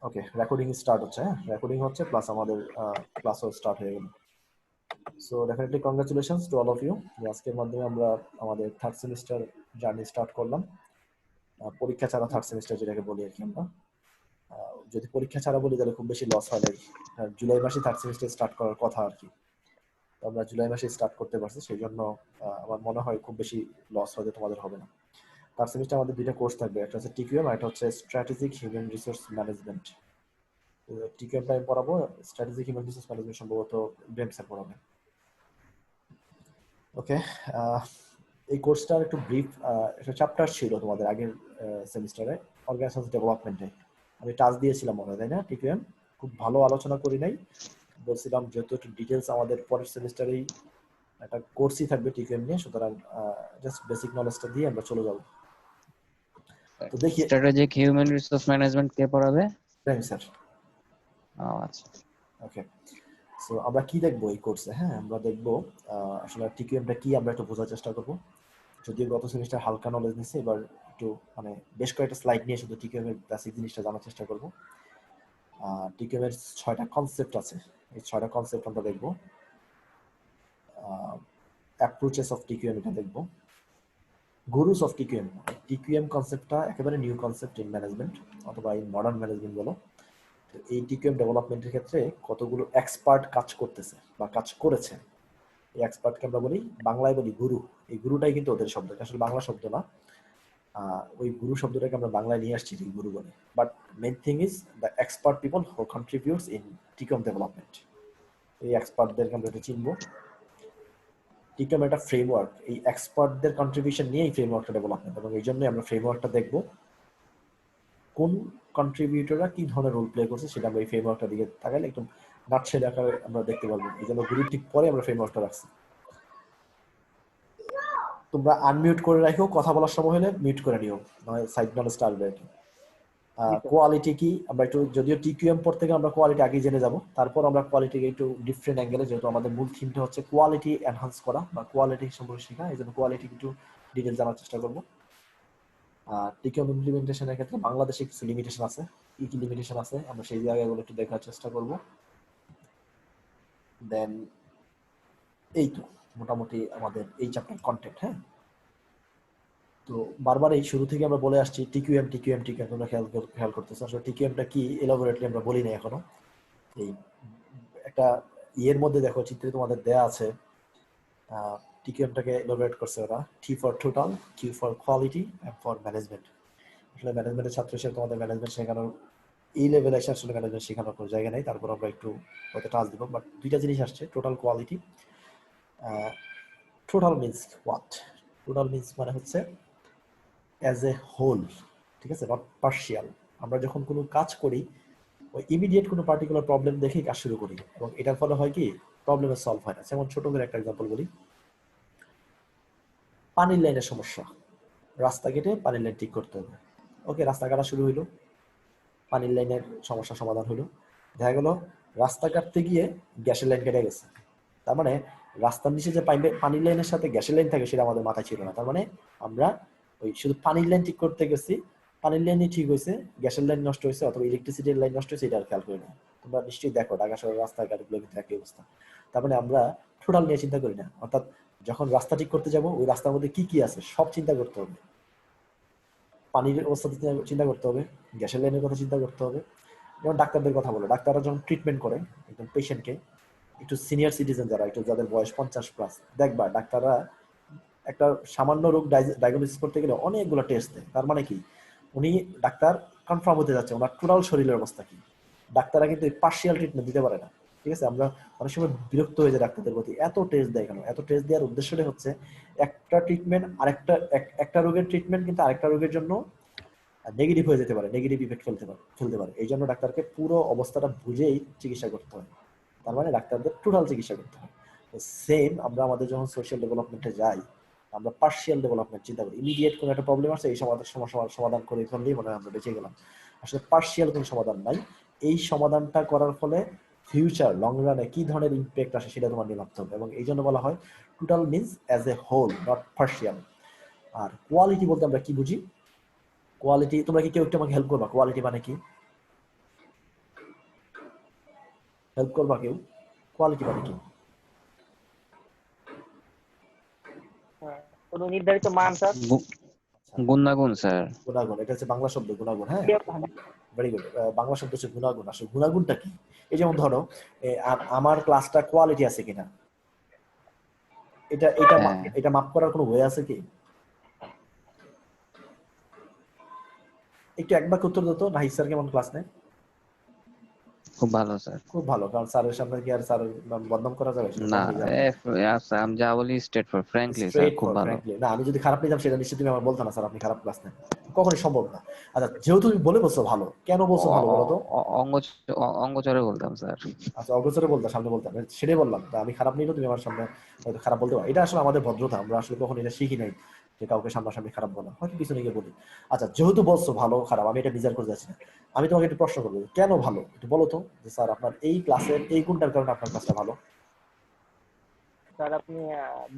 ওকে, recording start হচ্ছে। হ্যাঁ, recording হচ্ছে প্লাস আমাদের ক্লাসও স্টার্ট হয়ে গেল। So definitely congratulations to all of you. আজকের মাধ্যমে আমরা আমাদের থার্ড সেমিস্টার জার্নি স্টার্ট করলাম। পরীক্ষা ছাড়া থার্ড সেমিস্টার যেটাকে বলি আর কি আমরা। যদি পরীক্ষা ছাড়া বলি তাহলে খুব বেশি লস হয় নাই। জুলাই মাসে থার্ড সেমিস্টার স্টার্ট করার কথা আর কি। তো আমরা জুলাই মাসে স্টার্ট করতে পারছি, সেই জন্য আমার মনে হয় খুব বেশি লস হয়তো তোমাদের হবে না। থার্ড সেমিস্টার আমাদের দুইটা কোর্স থাকবে, একটা হচ্ছে টিকিউএম আর একটা হচ্ছে স্ট্র্যাটেজিক হিউম্যান রিসোর্স ম্যানেজমেন্ট। টিকিউএমটা আমি পড়াবো, স্ট্র্যাটেজিক হিউম্যান রিসোর্স ম্যানেজমেন্ট সম্ভবত ইব্রাহিম স্যার পড়াবে। ওকে, এই কোর্সটার একটু ব্রিফ, একটা চ্যাপ্টার ছিল তোমাদের আগের সেমিস্টারে, অর্গানাইজেশন ডেভেলপমেন্টে। আমি টাচ দিয়েছিলাম মনে হয়, তাই না? টিকিউএম খুব ভালো আলোচনা করি নাই, বলছিলাম যেহেতু একটু ডিটেলস আমাদের পরের সেমিস্টারেই একটা কোর্সই থাকবে টিকিউএম নিয়ে, সুতরাং জাস্ট বেসিক নলেজটা দিয়ে আমরা চলে যাব। তো দেখি স্ট্র্যাটেজিক হিউম্যান রিসোর্স ম্যানেজমেন্ট কে পড়াবে? ইব্রাহিম স্যার। আচ্ছা, ওকে, সো আমরা কি দেখবো এই কোর্সে? হ্যাঁ, আমরা দেখবো আসলে টিকিউএমটা কি, আমরা একটু বোঝার চেষ্টা করবো। যদিও গত সেমিস্টার হালকা নলেজ নিচ্ছে, এবার একটু মানে বেশ কয়েকটা স্লাইড নিয়ে শুধু টিকিউএম এর বেসিক জিনিসটা জানার চেষ্টা করবো। টিকিউএম এর 6টা কনসেপ্ট আছে, এই 6টা কনসেপ্ট আমরা দেখবো। অ্যাপ্রোচেস অফ টিকিউএম এটা দেখবো। গুরুস অফ টিকিউএম, টিকিউএম কনসেপ্টটা একেবারে নিউ কনসেপ্ট ইন ম্যানেজমেন্ট অথবা ইন মডার্ন ম্যানেজমেন্ট বলো। তো এই টিকিউএম ডেভেলপমেন্টের ক্ষেত্রে কতগুলো এক্সপার্ট কাজ করতেছে বা কাজ করেছে, এই এক্সপার্টকে আমরা বলি, বাংলায় বলি গুরু। এই গুরুটাই কিন্তু ওদের শব্দ, এটা আসলে বাংলা শব্দ না। ওই গুরু শব্দটাকে আমরা বাংলায় নিয়ে আসছি ঠিক গুরু বলে, but main thing is the expert people who contributes in TQM development. এই এক্সপার্টদেরকে আমরা একটু চিনবো। টিকম একটা ফ্রেমওয়ার্ক, এই এক্সপার্টদের কন্ট্রিবিউশন নিয়ে এই ফ্রেমওয়ার্কটা ডেভেলপমেন্ট, এবং এই জন্যই আমরা ফ্রেমওয়ার্কটা দেখবো। কোন কন্ট্রিবিউটররা কি ধরনের রোল প্লে করছে সেটা আমরা এই ফ্রেমওয়ার্কটা দিকে তাকালে একদম নাটশেল আকারে আমরা দেখতে পারবো। এই জন্য গুরুর ঠিক পরে আমরা ফ্রেমওয়ার্কটা রাখছি। তোমরা আনমিউট করে রাখো, কথা বলার সময় হলে মিউট করে নিও, নয় সাইড নলেজটা আসবে আর কি। কোয়ালিটি কি, আমরা একটু, যদিও টিকিউএম পর থেকে আমরা কোয়ালিটি আগে জেনে যাব, তারপর আমরা কোয়ালিটিকে একটু ডিফারেন্ট অ্যাঙ্গেলে, যেহেতু আমাদের মূল থিমটা হচ্ছে কোয়ালিটি এনহান্স করা বা কোয়ালিটি সম্পর্কে শেখা, এই জন্য কোয়ালিটি একটু ডিটেল জানার চেষ্টা করবো। টিকিউএম ইমপ্লিমেন্টেশনের ক্ষেত্রে বাংলাদেশে কিছু লিমিটেশন আছে, কি কি লিমিটেশন আছে আমরা সেই জায়গাগুলো একটু দেখার চেষ্টা করব। দেন এই তো মোটামুটি আমাদের এই চ্যাপ্টার কন্টেন্ট। হ্যাঁ, তো বারবার এই শুরু থেকে আমরা বলে আসছি টিকিউএম টিকিউএম টিকিউএম, তোমরা খেয়াল করতেছো, আসলে টিকিউএমটা কি এলাবোরেটলি আমরা বলি না এখনো। এই একটা ইয়ের মধ্যে দেখো, চিত্রে তোমাদের দেয়া আছে, টিকিউএমটাকে এলাবোরেট করছে ওরা, T for total, Q for quality, M for management. আসলে ম্যানেজমেন্টের ছাত্র হিসেবে তোমাদের ম্যানেজমেন্ট শেখানোর এই লেভেলে এসে আসলে ম্যানেজমেন্ট শেখানোর কোনো জায়গা নেই, তারপর আমরা একটু হয়তো টাচ দিব। বাট দুইটা জিনিস আসছে, total quality. Total means what? Total means মানে হচ্ছে অ্যাজ এ হোল, ঠিক আছে, নট পার্শিয়াল। আমরা যখন কোনো কাজ করি, ওই ইমিডিয়েট কোনো পার্টিকুলার প্রবলেম দেখেই কাজ শুরু করি, এবং এটার ফলে হয় কি, প্রবলেমের সলভ হয় না। যেমন ছোট করে একটা এক্সাম্পল বলি, পানির লাইনের সমস্যা, রাস্তা কেটে পানির লাইন ঠিক করতে হবে। ওকে, রাস্তা কাটা শুরু হইলো, পানির লাইনের সমস্যা সমাধান হলো। দেখা গেল রাস্তা কাটতে গিয়ে গ্যাসের লাইন কেটে গেছে, তার মানে রাস্তার নিচে যে পানির লাইনের সাথে গ্যাসের লাইন থাকে সেটা আমাদের মাথায় ছিল না। তার মানে আমরা ওই শুধু পানির লাইন ঠিক করতে গেছি, পানির লাইনই ঠিক হয়েছে, গ্যাসের লাইন নষ্ট হয়েছে অথবা ইলেকট্রিসিটির লাইন নষ্ট হয়েছে, এটা আর খেয়াল করি না। তোমরা নিশ্চয়ই দেখো ঢাকা শহরের রাস্তাঘাটগুলো কিন্তু একই অবস্থা। তার মানে আমরা টোটাল নিয়ে চিন্তা করি না, অর্থাৎ যখন রাস্তা ঠিক করতে যাব ওই রাস্তার মধ্যে কি কি আছে সব চিন্তা করতে হবে। পানির অবস্থা চিন্তা করতে হবে, গ্যাসের লাইনের কথা চিন্তা করতে হবে। যেমন ডাক্তারদের কথা বলো, ডাক্তাররা যখন ট্রিটমেন্ট করে একদম পেশেন্টকে, একটু সিনিয়র সিটিজেন যারা, একটু যাদের বয়স 50+, দেখবা ডাক্তাররা একটা সামান্য রোগ ডায়াগনোসিস করতে গেলে অনেকগুলো টেস্ট দেয়। তার মানে কি, উনি ডাক্তার কনফার্ম হতে যাচ্ছে ওনার টোটাল শরীরের অবস্থা কি। ডাক্তাররা কিন্তু পার্শিয়াল ট্রিটমেন্ট দিতে পারে না, ঠিক আছে? আমরা অনেক সময় বিরক্ত হয়ে যায় ডাক্তারদের প্রতি, এত টেস্ট দেয় কেন? এত টেস্ট দেওয়ার উদ্দেশ্যটাই হচ্ছে একটা ট্রিটমেন্ট আরেকটা, একটা রোগের ট্রিটমেন্ট কিন্তু আরেকটা রোগের জন্য নেগেটিভ হয়ে যেতে পারে, নেগেটিভ ইফেক্ট ফেলতে পারে। এই জন্য ডাক্তারকে পুরো অবস্থাটা বুঝেই চিকিৎসা করতে হয়। তার মানে ডাক্তারদের টোটাল চিকিৎসা করতে হয়। সেম আমরা আমাদের যখন সোশ্যাল ডেভেলপমেন্টে যাই, আমরা পার্শিয়াল ডেভেলপমেন্ট চিন্তা করি, ইমিডিয়েট কোনো একটা প্রবলেম আছে, এই সমস্যার সমাধান করে ফেললেই মনে হয় আমরা বেঁচে গেলাম। আসলে পার্শিয়াল কোনো সমাধান নাই। এই সমাধানটা করার ফলে ফিউচার লং রানে কি ধরনের ইম্প্যাক্ট আসে সেটা তোমার নিয়ে ভাবতে হবে, এবং এই জন্য বলা হয় total means as a whole, not partial. আর কোয়ালিটি বলতে আমরা কি বুঝি? কোয়ালিটি, তোমরা কি কেউ একটু আমাকে হেল্প করবা, কোয়ালিটি মানে কি? হেল্প করবা কেউ? কোয়ালিটি মানে কি? কোনো নির্ধারিত মান স্যার। গুণাগুণ স্যার। গুণাগুণ, এটা হচ্ছে বাংলা শব্দ গুণাগুণ। হ্যাঁ, ভেরি গুড। বাংলা শব্দ হচ্ছে গুণাগুণ। আসলে গুণাগুণটা কি? এই যেমন ধরো আমার ক্লাসটা কোয়ালিটি আছে কিনা, এটা এটা হ্যাঁ। এটা মাপ করার কোনো ওয়ে আছে কি? একটু এক বাক্যে উত্তর দাও তো। নাহিদ স্যার কেমন ক্লাস নেয়? খুব ভালো স্যার। খুব ভালো। কারণ স্যারের সামনে কি আর স্যার বদনাম করা যাবে? সেটা না, কখনোই যাবে না। স্যার আমি যা বলি straight for frankly sir straight খুব ফর ভালো। ফ্র্যাঙ্কলি। না, আমি যদি খারাপ নিতাম সেটা নিশ্চয়ই তুমি আমার বলতো না স্যার আপনি খারাপ ক্লাস নেন, কখনোই সম্ভব না। আচ্ছা, যেহেতু তুমি বলে বলছো ভালো, কেন বলছো ভালো বলো তো? অঙ্গ অঙ্গচরে বলতাম স্যার। আচ্ছা, অগ্রসরে বলতাম, সামনে বলতাম, সেটাই বললাম। তা আমি খারাপ নিলেও তুমি আমার সামনে হয়তো খারাপ বলতে পারো। এটা আসলে আমাদের ভদ্রতা, আমরা আসলে কখনো এটা শিখি নাই যে কাউকে সামনাসামনি খারাপ বলা, হয়তো পিছনে গিয়ে বলি। আচ্ছা, যেহেতু বলছো ভালো খারাপ, আমি এটা বিচার করে যাচ্ছি না। আমি তোমাকে একটু প্রশ্ন করবো, কেন ভালো একটু বলো তো, যে স্যার আপনার এই ক্লাসের এই কোনটার কারণে আপনার ক্লাসটা ভালো? স্যার আপনি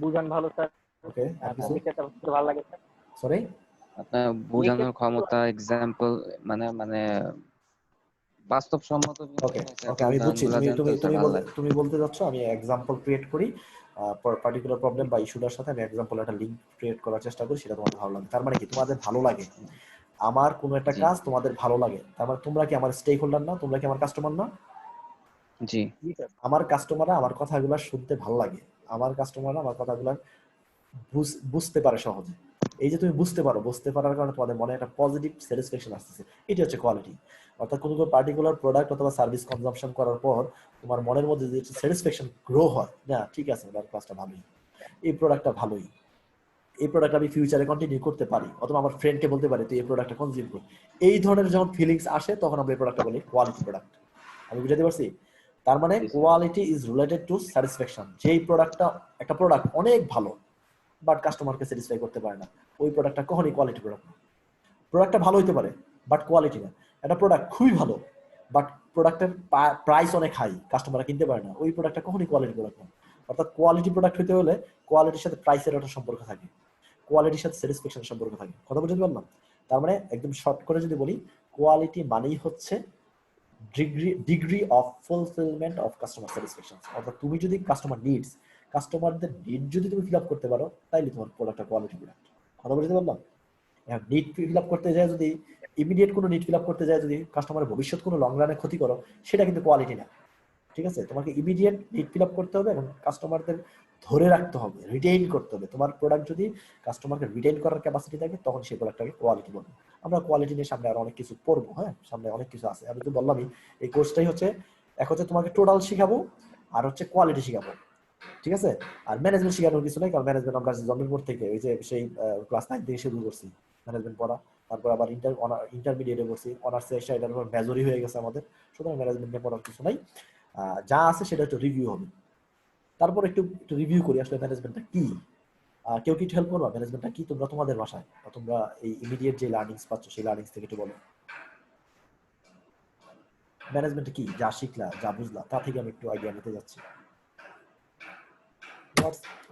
বুঝান ভালো স্যার। ওকে, আর কিছু? বিষয়টা ভালো লাগে স্যার। সরি? আপনার বোঝানোর ক্ষমতা, এক্সাম্পল, মানে মানে বাস্তবসম্মত ওকে স্যার ওকে, আমি বুঝছি। উদাহরণগুলো তুমি দেন তো তুমি স্যার তুমি ভালো বলতে লাগে। তুমি বলতে যাচ্ছ আমি এক্সাম্পল ক্রিয়েট করি, পার্টিকুলার প্রবলেম বা ইস্যুটার সাথে আমি এক্সাম্পল একটা লিঙ্ক ক্রিয়েট করার চেষ্টা করি, সেটা তোমাদের ভালো লাগে। তার মানে কি তোমাদের ভালো লাগে আমার কোনো একটা জি কাজ, তোমাদের ভালো লাগে, তার মানে তোমরা কি আমার স্টেক হোল্ডার না? তোমরা কি আমার কাস্টমার না? জি জি স্যার। আমার কাস্টমাররা আমার কথাগুলো শুনতে ভালো লাগে, আমার কাস্টমাররা আমার কথাগুলো বুঝতে পারে সহজে। এই যে তুমি বুঝতে পারার কারণে তোমাদের মনে একটা পজিটিভ স্যাটিসফ্যাকশন আসতেছে, এটি হচ্ছে কোয়ালিটি। অর্থাৎ কোনো পার্টিকুলার প্রোডাক্ট অথবা সার্ভিস কনজাম্পশন করার পর তোমার মনের মধ্যে যে স্যাটিসফ্যাকশন গ্রো হয়, না ঠিক আছে ওনার ক্লাসটা ভালোই, এই প্রোডাক্টটা ভালোই, এই প্রোডাক্ট আমি ফিউচারে কন্টিনিউ করতে পারি, অথবা আমার ফ্রেন্ডকে বলতে পারি তুই এই প্রোডাক্টটা কনজিউম কর। এই ধরনের যখন ফিলিংস আসে তখন আমরা এই প্রোডাক্টটা বলি কোয়ালিটি প্রোডাক্ট। আমি বুঝাতে পারছি? তার মানে জি sir. Quality is related to satisfaction. যেই প্রোডাক্টটা, একটা প্রোডাক্ট অনেক ভালো বাট কাস্টমারকে স্যাটিসফাই করতে পারে না, ওই প্রোডাক্টটা কখনই কোয়ালিটি প্রোডাক্ট না। প্রোডাক্টটা ভালো হতে পারে বাট কোয়ালিটি না। একটা প্রোডাক্ট খুবই ভালো বাট প্রোডাক্টের প্রাইস অনেক হাই, কাস্টমাররা কিনতে পারে না, ওই প্রোডাক্টটা কখনই কোয়ালিটি প্রোডাক্ট না। অর্থাৎ কোয়ালিটি প্রোডাক্ট হতে হলে কোয়ালিটির সাথে প্রাইসের একটা সম্পর্ক থাকে, কোয়ালিটির সাথে স্যাটিসফ্যাকশনের সম্পর্ক থাকে। কথা বুঝতে পারলাম? তার মানে একদম শর্ট করে যদি বলি, কোয়ালিটি মানেই হচ্ছে degree of fulfilment of customer satisfaction. অর্থাৎ তুমি যদি কাস্টমারদের নিড যদি তুমি ফিল আপ করতে পারো, তাইলে তোমার প্রোডাক্টটা কোয়ালিটি প্রোডাক্ট। কথা বুঝতে পারলাম? নিড ফিল আপ করতে যায় যদি, ইমিডিয়েট কোনো নিড ফিল আপ করতে যায় যদি কাস্টমারের ভবিষ্যৎ কোনো লং রানে ক্ষতি করো, সেটা কিন্তু কোয়ালিটি না। ঠিক আছে, তোমাকে ইমিডিয়েট নিড ফিল আপ করতে হবে এবং কাস্টমারদের ধরে রাখতে হবে, রিটেইন করতে হবে। তোমার প্রোডাক্ট যদি কাস্টমারকে রিটেইন করার ক্যাপাসিটি থাকে, তখন সেই প্রোডাক্টটাকে কোয়ালিটি বলবো। আমরা কোয়ালিটি নিয়ে সামনে আরো অনেক কিছু পড়বো। হ্যাঁ, সামনে অনেক কিছু আছে, আমি তো বললামই এই কোর্সটাই হচ্ছে, এক হচ্ছে তোমাকে টোটাল শিখাবো, আর হচ্ছে কোয়ালিটি শিখাবো। ঠিক আছে, আর ম্যানেজমেন্ট শেখানোর কিছু নাই, কারণ ম্যানেজমেন্ট আমরা জন্মের পর থেকে ওই যে সেই ক্লাস 9 থেকে শুরু করছি ম্যানেজমেন্ট পড়া। তারপর আবার ইন্টারমিডিয়েটে করছি, অনার্সে এসে এটার উপর মেজরই হয়ে গেছে আমাদের। সুতরাং ম্যানেজমেন্ট নিয়ে পড়ার কিছু নাই, যা আছে সেটা একটু রিভিউ হবে। তারপর একটু একটু রিভিউ করি আসলে ম্যানেজমেন্টটা কি। কেউ কি হেল্প করবা, ম্যানেজমেন্টটা কি তোমরা তোমাদের ভাষায়, বা তোমরা এই ইমিডিয়েট যে লার্নিংস পাচ্ছ সেই লার্নিংস থেকে একটু বলো ম্যানেজমেন্ট কি, যা শিখলা যা বুঝলা তা থেকে আমি একটু আইডিয়া নিতে যাচ্ছি।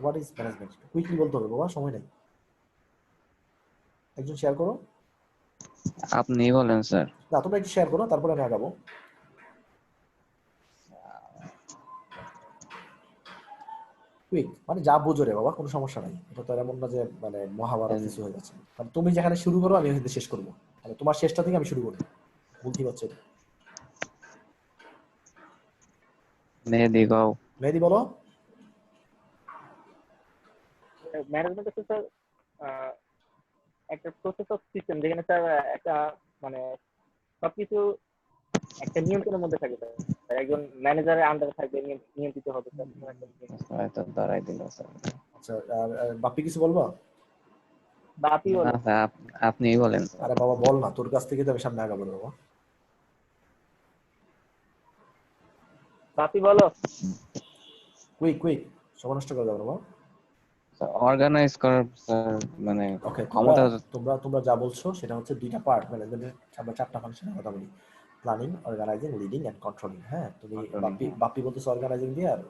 হোয়াট ইজ ম্যানেজমেন্ট, কুইকলি বলতে হবে বাবা, সময় নেই। একজন শেয়ার করো। আপনি বলেন স্যার। না, তোমরা একটু শেয়ার করো, তারপরে আমি আগাবো। কুইক মানে যা বুঝো রে বাবা, কোনো সমস্যা নাই, এটা তো আর এমন না যে মানে মহাভারত কিছু হয়ে যাচ্ছে। কারণ তুমি যেখানে শুরু করো আমি ওখানে শেষ করবো, তাহলে তোমার শেষটা থেকে আমি শুরু করবো। বুঝতে পারছো? মেহেদি গাও। মেহেদি বলো। ম্যানেজমেন্ট হচ্ছে স্যার একটা প্রসেস অফ সিস্টেম, যেখানে স্যার একটা মানে সবকিছু একটা নিয়ন্ত্রণের মধ্যে থাকে স্যার। একজন ম্যানেজারের আন্ডারে থাকবে, নিয়ন্ত্রিত হবে স্যার। হয়তো দাঁড়াই দিল স্যার। আচ্ছা, আর বাপ্পি কিছু বলবো? বাপি না বলো। স্যার, আপনিই বলেন স্যার। আরে বাবা বল না, তোর কাছ থেকে তো আমি সামনে আগাবো রে বাবা। বাপি বলো। কুইক কুইক, সময় নষ্ট করে যাবো বাবা। অর্গানাইজ করার স্যার মানে ওকে, তোমরা ক্ষমতা। তোমরা তোমরা যা বলছো সেটা হচ্ছে দুইটা পার্ট ম্যানেজমেন্টের। আমরা চারটা ফাংশনের কথা বলি, planning, organising, leading and controlling. হ্যাঁ, তুমি Controlling, বাপ্পি হ্যাঁ। বাপ্পি বলতেছো অর্গানাইজিং দিয়ে, আর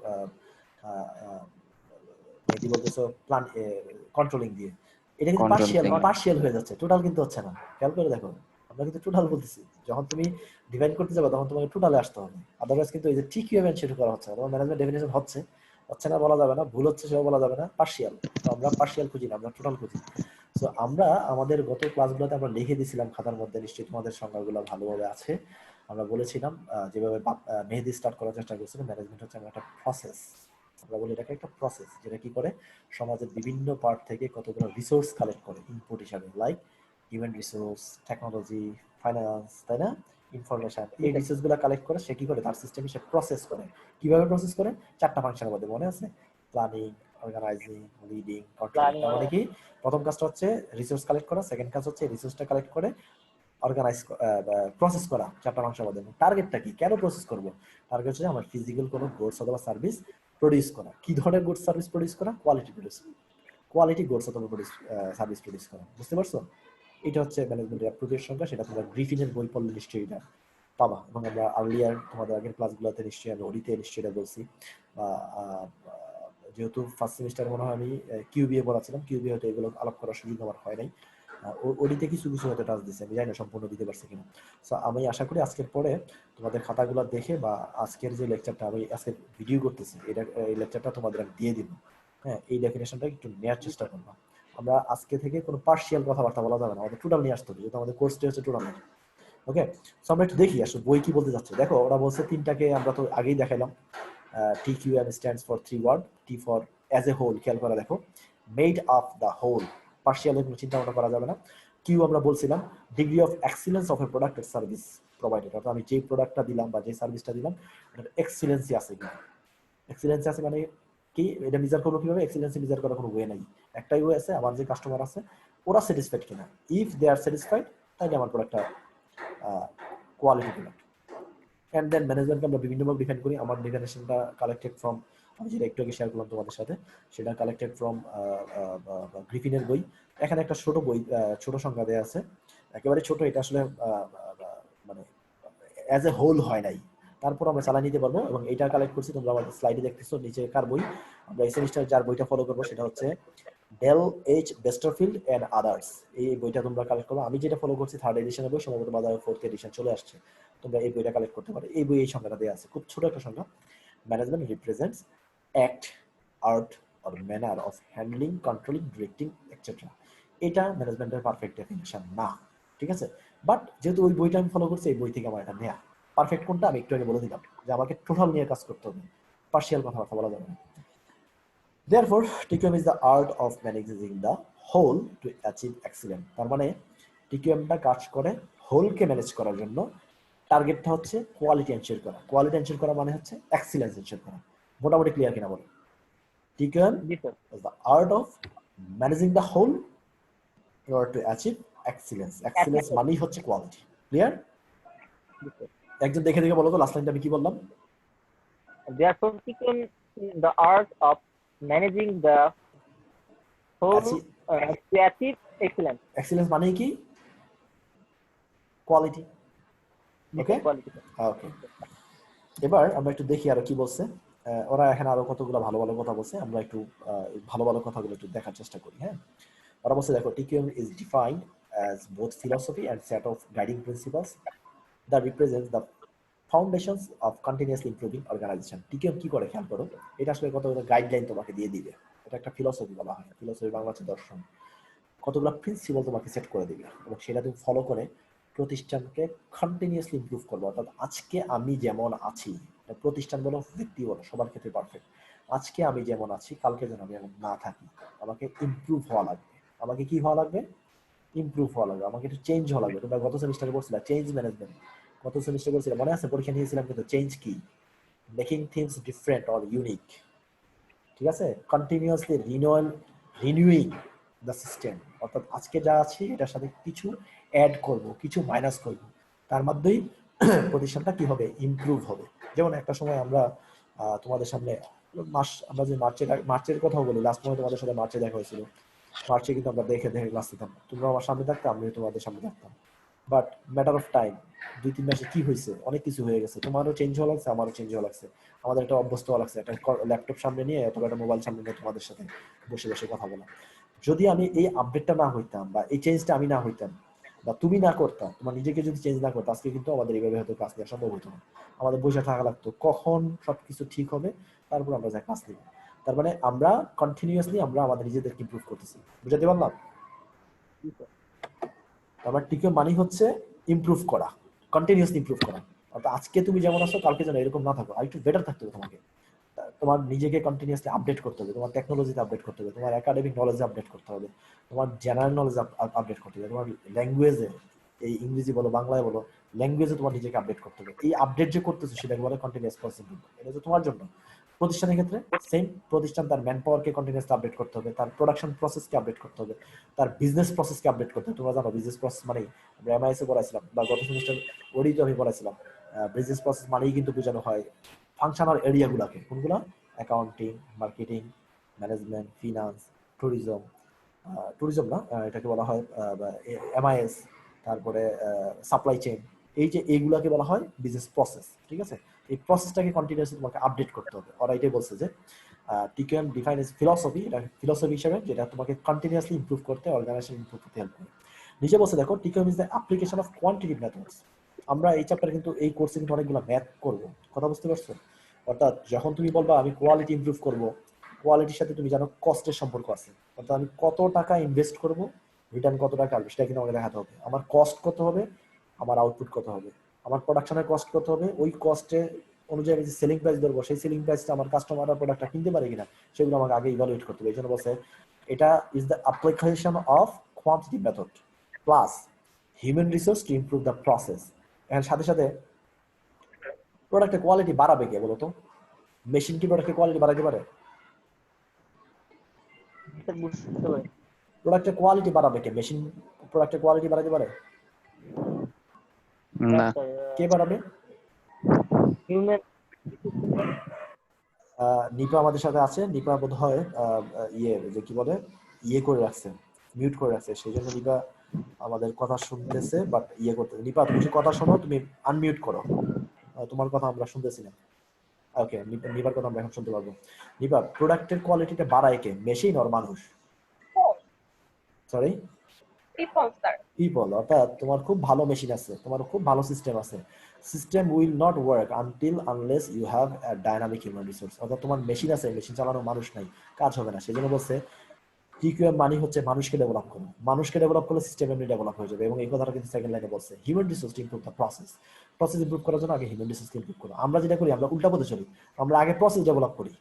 মেহেদি বলতেছো কন্ট্রোলিং দিয়ে। এটা কিন্তু কন্ট্রোল পার্শিয়াল থিং। পার্শিয়াল হয়ে যাচ্ছে, টোটাল কিন্তু হচ্ছে না। খেয়াল করে দেখো, আমরা কিন্তু টোটাল বলতেছি। যখন তুমি ডিফাইন করতে যাবে তখন তোমাকে টোটালে আসতে হবে, আদারওয়াইজ কিন্তু এই যে টিকিউএম সেটা করা হচ্ছে না। তোমার ম্যানেজমেন্ট ডেফিনেশন হচ্ছে হচ্ছে না বলা যাবে না, ভুল হচ্ছে সেটাও বলা যাবে না, পার্শিয়াল। তো আমরা পার্শিয়াল খুঁজি না, আমরা টোটাল খুঁজি। সো আমরা আমাদের গত ক্লাসগুলোতে আমরা লিখে দিয়েছিলাম খাতার মধ্যে, নিশ্চয়ই তোমাদের সংজ্ঞাগুলো ভালোভাবে আছে। আমরা বলেছিলাম যেভাবে মেহেদি স্টার্ট করার চেষ্টা করছিলাম, ম্যানেজমেন্ট হচ্ছে একটা প্রসেস। আমরা বলি এটাকে একটা প্রসেস, যেটা কি করে সমাজের বিভিন্ন পার্ট থেকে কতগুলো রিসোর্স কালেক্ট করে ইনপুট হিসাবে, like human resource, technology, finance, তাই না, ইনফরমেশন। এই রিসোর্স গুলো কালেক্ট করে সে কি করে তার সিস্টেম সে প্রসেস করে। কিভাবে প্রসেস করে? 4টা ফাংশনের মধ্যে, মনে আছে? Planning, organising, leading, controlling. তার মানে কি প্রথম কাজটা হচ্ছে রিসোর্স কালেক্ট করা, সেকেন্ড কাজ হচ্ছে রিসোর্সটা কালেক্ট করে অর্গানাইজ প্রসেস করা 4টা ফাংশনের মধ্যে। টার্গেটটা কি, কেন প্রসেস করব? টার্গেট হচ্ছে আমার ফিজিক্যাল কোনো গুডস অথবা সার্ভিস প্রডিউস করা। কি ধরনের গুডস সার্ভিস প্রডিউস করা? কোয়ালিটি গুডস অথবা সার্ভিস প্রডিউস করা। বুঝতে পারছো? এটা হচ্ছে ম্যানেজমেন্টের অ্যাপ্রোচের সংখ্যা। সেটা তোমরা গ্রিফিনের বই পড়লে নিশ্চয়ই এটা পাবা, এবং আমরা আর্লিয়ার তোমাদের আগের ক্লাসগুলোতে নিশ্চয়ই আমি ওডিতে নিশ্চয়ই এটা বলছি। যেহেতু ফার্স্ট সেমিস্টারে মনে হয় আমি কিউবিএ পড়াচ্ছিলাম, কিউবিএ হয়তো এগুলো আলাপ করার সুযোগ আমার হয় নাই। ওডিতে কিছু কিছু হয়তো টাচ দিচ্ছে, আমি জানি না সম্পূর্ণ দিতে পারছি কিনা। সো আমি আশা করি আজকের পরে তোমাদের খাতাগুলো দেখে বা আজকের যে লেকচারটা আমি আজকে ভিডিও করতেছি, এটা এই লেকচারটা তোমাদের আমি দিয়ে দিব। হ্যাঁ, এই ডেফিনেশনটা একটু নেওয়ার চেষ্টা করবো। আমরা আজকে থেকে কোনো পার্শিয়াল কথাবার্তা বলা যাবে না, আমাদের টোটাল নিয়ে আসতে হবে, যেহেতু আমাদের কোর্সটি হচ্ছে টোটাল। ওকে, সো আমরা একটু দেখি আসলে বই কি বলতে যাচ্ছে। দেখো ওরা বলছে তিনটাকে, আমরা তো আগেই দেখাইলাম। TQM stands for 3 word, T for as a whole, খেয়াল করে দেখো, মেড অফ দ্য হোল, পার্শিয়ালের কোনো চিন্তা ভাবনা করা যাবে না। কিউ আমরা বলছিলাম degree of excellence of a product এর সার্ভিস প্রোভাইডেড, অর্থাৎ আমি যে প্রোডাক্টটা দিলাম বা যে সার্ভিসটা দিলাম এটার এক্সিলেন্সি আছে কিনা। এক্সিলেন্সি আছে মানে কি, এটা মেজার করবো কিভাবে? এক্সিলেন্সি মেজার করার কোনো ওয়ে নাই, একটাই ওয়ে আছে, আমার যে কাস্টমার আছে ওরা স্যাটিসফাইড কিনা। ইফ দে আর স্যাটিসফাইড তাহলে আমার প্রোডাক্টটা কোয়ালিটি প্রোডাক্ট। অ্যান্ড দেন ম্যানেজমেন্টকে আমরা বিভিন্নভাবে ডিফাইন করি। আমার ডিফিনেশনটা কালেক্টেড ফ্রম, আমি যেটা একটু আগে শেয়ার করলাম তোমাদের সাথে, সেটা কালেক্টেড ফ্রম গ্রিফিনের বই। এখানে একটা ছোট বই, ছোট সংজ্ঞা দেওয়া আছে, একেবারে ছোট। এটা আসলে মানে অ্যাজ এ হোল হয় নাই, তারপর আমরা চালাই নিতে পারবো। এবং এটা কালেক্ট করছি, তোমরা আমাদের স্লাইডে দেখতেছো নিচে কার বই। আমরা এই সেমিস্টার যার বইটা ফলো করবো সেটা হচ্ছে ডেল এইচ বেস্টারফিল্ড এন্ড আদার্স। এই বইটা তোমরা কালেক্ট করবো। আমি যেটা ফলো করছি 3rd এডিশনের বই, সম্ভবত বাজারে 4th এডিশন চলে আসছে। তোমরা এই বইটা কালেক্ট করতে পারো। এই বই এই সংজ্ঞাটা দেওয়া আছে, খুব ছোট একটা সংজ্ঞা। Management represents act, art or manner of handling, controlling, directing etcetera. এটা ম্যানেজমেন্টের পারফেক্ট ডেফিনিশন না, ঠিক আছে? বাট যেহেতু ওই বইটা আমি ফলো করছি, এই বই থেকে আমার এটা নেয়া। পারফেক্ট কোনটা আমি একটু আগে বলে দিলাম, যে আমাকে টোটাল নিয়ে কাজ করতে হবে, পার্শিয়াল কথাবার্তা বলা যাবে না। Therefore, TQM is the art of managing the whole to achieve excellence. তার মানে TQMটা কাজ করে হোলকে ম্যানেজ করার জন্য। টার্গেটটা হচ্ছে কোয়ালিটি এনশিওর করা। কোয়ালিটি এনশিওর করা মানে হচ্ছে এক্সিলেন্স এনশিওর করা। মোটামুটি ক্লিয়ার কিনা বলো? TQM is the art of managing the whole in order to achieve excellence. Excellence মানেই হচ্ছে কোয়ালিটি। ক্লিয়ার? একজন দেখে দেখে বলো তো লাস্ট লাইনটা আমি কি বললাম? Therefore, TQM is the art of managing the whole to achieve excellence. Excellence মানে কি? কোয়ালিটি। ওকে ওকে, এবার আমরা একটু দেখি আরো কি বলছে। ওরা এখানে আরো কতগুলো ভালো ভালো কথা বলছে, আমরা একটু ভালো ভালো কথাগুলো একটু দেখার চেষ্টা করি। হ্যাঁ, ওরা বলছে দেখো, TQM is defined as both philosophy and set of guiding principles that represents the foundations of continuously improving organization. TQM কি করে খেয়াল করো, এটা আসলে কতগুলো গাইডলাইন তোমাকে দিয়ে দিবে। এটা একটা ফিলসফি বলা হয়, ফিলসফি বাংলা হচ্ছে দর্শন। কতগুলো প্রিন্সিপাল তোমাকে সেট করে দিবে এবং সেটা তুমি ফলো করে প্রতিষ্ঠানকে কন্টিনিউয়াসলি ইমপ্রুভ করবো। অর্থাৎ আজকে আমি যেমন আছি, প্রতিষ্ঠান বলো ব্যক্তি বলো সবার ক্ষেত্রে পারফেক্ট, আজকে আমি যেমন আছি কালকে যেন আমি এমন না থাকি। আমাকে ইমপ্রুভ হওয়া লাগবে। আমাকে কি হওয়া লাগবে? ইমপ্রুভ হওয়া লাগবে। আমাকে একটু চেঞ্জ হওয়া লাগবে। তোমরা গত সেমিস্টারে বলছিলা চেঞ্জ ম্যানেজমেন্ট, গত সেমিস্টারে বলছিলাম মনে আছে? পরীক্ষা নিয়েছিলাম কিন্তু, চেঞ্জ কি? Making things different or unique, ঠিক আছে? কন্টিনিউয়াসলি রিনিউইং দ্য সিস্টেম, অর্থাৎ আজকে যা আছে এটার সাথে কিছু অ্যাড করব, কিছু মাইনাস করব, তার মধ্যেই প্রতিষ্ঠানটা কি হবে? ইমপ্রুভ হবে। যেমন একটা সময় আমরা তোমাদের সামনে আমরা যে মার্চের কথাও বলি, লাস্ট সময় তোমাদের সাথে মার্চে দেখা হয়েছিল। মার্চে কিন্তু আমরা দেখে দেখে ক্লাস দিতাম, তোমরা আমার সামনে থাকতো, আমিও তোমাদের সামনে থাকতাম। বাট ম্যাটার অফ টাইম, 2-3 মাসে কি হয়েছে? অনেক কিছু হয়ে গেছে। তোমারও চেঞ্জ হওয়া লাগছে, আমারও চেঞ্জ হওয়া লাগছে। আমাদের একটা অভ্যস্ত হওয়া লাগছে একটা ল্যাপটপ সামনে নিয়ে অথবা একটা মোবাইল সামনে নিয়ে তোমাদের সাথে বসে বসে কথা বলা। যদি আমি এই আপডেটটা না হইতাম বা এই চেঞ্জটা আমি না হইতাম, বা তুমি না করতা, তোমার নিজেকে যদি চেঞ্জ না করতে, আজকে কিন্তু আমাদের এইভাবে হয়তো ক্লাস নেওয়া সম্ভব হতো না। আমাদের বসে থাকা লাগতো কখন সবকিছু ঠিক হবে, তারপর আমরা যা ক্লাস নিব। তার মানে আমরা কন্টিনিউয়াসলি আমরা আমাদের নিজেদেরকে ইমপ্রুভ করতেছি। বুঝাতে পারলাম? আমার টিকে মানি হচ্ছে ইমপ্রুভ করা, কন্টিনিউয়াসলি ইমপ্রুভ করা। অর্থাৎ আজকে তুমি যেমন আছো কালকে যেন এরকম না থাকো, আরেকটু বেটার থাকতে হবে তোমাকে। তোমার নিজেকে কন্টিনিউয়াসলি আপডেট করতে হবে, তোমার টেকনোলজিতে আপডেট করতে হবে, তোমার একাডেমিক নলেজে আপডেট করতে হবে, তোমার জেনারেল নলেজ আপডেট করতে হবে, তোমার ল্যাঙ্গুয়েজে, এই ইংরেজি বলো বাংলায় বলো, ল্যাঙ্গুয়েজে তোমার নিজেকে আপডেট করতে হবে। এই আপডেট যে করতেছো সেটাকে বলে কন্টিনিউয়াস প্রসেস। এটা হচ্ছে তোমার জন্য। প্রতিষ্ঠানের ক্ষেত্রে সেম, প্রতিষ্ঠান তার ম্যান পাওয়ারকে কন্টিনিউয়াসলি আপডেট করতে হবে, তার প্রোডাকশন প্রসেসকে আপডেট করতে হবে, তার বিজনেস প্রসেসকে আপডেট করতে হবে। তোমরা জানো বিজনেস প্রসেস মানে আমরা এমআইএস এ পড়াইছিলাম বা গত সেমিস্টার ওডিতে আমি পড়াইছিলাম, বিজনেস প্রসেস মানেই কিন্তু বোঝানো হয় ফাংশনাল এরিয়াগুলোকে। কোনগুলা? Accounting, marketing, management, finance, tourism, tourism না, এটাকে বলা হয় এমআইএস, তারপরে সাপ্লাই চেইন। এই যে এইগুলাকে বলা হয় বিজনেস প্রসেস। ঠিক আছে? এই প্রসেসটাকে কন্টিনিউয়াসলি তোমাকে আপডেট করতে হবে। ওরা এটাই বলছে যে টিকেএম ডিফাইন এজ ফিলসফি, এটা ফিলসফি হিসেবে যেটা তোমাকে কন্টিনিউয়াসলি ইমপ্রুভ করতে, অর্গানাইজেশন ইমপ্রুভ করতে হেল্প করে। নিচে বলছে দেখো, TKM is the application of quantitative methods. আমরা এই চ্যাপ্টারে কিন্তু এই কোর্সে কিন্তু অনেকগুলো ম্যাথ করব। কথা বুঝতে পারছো? অর্থাৎ যখন তুমি বলবা আমি কোয়ালিটি ইমপ্রুভ করব, কোয়ালিটির সাথে তুমি জানো কস্টের সম্পর্ক আছে। অর্থাৎ আমি কত টাকা ইনভেস্ট করব, রিটার্ন কত টাকা আসবে সেটা কিন্তু আমাকে দেখাতে হবে। আমার কস্ট কত হবে, আমার আউটপুট কত হবে, আমার প্রোডাকশনের কস্ট কত হবে, ওই কস্টে অনুযায়ী আমি যে সেলিং প্রাইস ধরবো, সেই সেলিং প্রাইসটা আমার কাস্টমাররা প্রোডাক্টটা কিনতে পারে কিনা সেগুলো আমাকে আগে ইভালুয়েট করতে হবে। এই জন্য বলছে এটা is the application of quantity method plus human resource to improve the process. এর সাথে সাথে প্রোডাক্টের কোয়ালিটি বাড়াবে কে বলতো? মেশিন কি প্রোডাক্টের কোয়ালিটি বাড়াতে পারে? বুঝতে পারি। প্রোডাক্টের কোয়ালিটি বাড়াবে কে? মেশিন প্রোডাক্টের কোয়ালিটি বাড়াতে পারে? না। কে বাড়াবে? হিউম্যান। নিপা আমাদের সাথে আছে। নিপা বোধ হয় ইয়ে যে কি বলে ইয়ে করে রাখছে, মিউট করে রাখছে, সেই জন্য নিপা আমাদের কথা শুনতেছে বাট ইয়ে করতে। নিপা তুমি যে কথা শোনো তুমি আনমিউট করো, তোমার কথা আমরা শুনতেছি না। ওকে, নিপার কথা আমরা এখন শুনতে পারবো। নিপা, প্রোডাক্টের কোয়ালিটিটা বাড়ায় কে, মেশিন আর মানুষ? Sorry, people. অর্থাৎ তোমার খুব ভালো মেশিন আছে, তোমার খুব ভালো সিস্টেম আছে, system will not work until unless you have a dynamic human resource. অর্থাৎ তোমার মেশিন আছে, মেশিন চালানো মানুষ নাই, কাজ হবে না। সেজন্য বলছে টিকিউএম মানে হচ্ছে মানুষকে ডেভেলপ করো, মানুষকে ডেভেলপ করলে সিস্টেম এমনি ডেভেলপ হয়ে যাবে। এবং এই কথাটা কিন্তু সেকেন্ড লাইনে বলছে, human resource to improve the process. Process improve করার জন্য আগে হিউম্যান রিসোর্সকে ইমপ্রুভ করো। আমরা যেটা করি, আমরা উল্টা পথে চলি, আমরা আগে প্রসেস ডেভেলপ করি,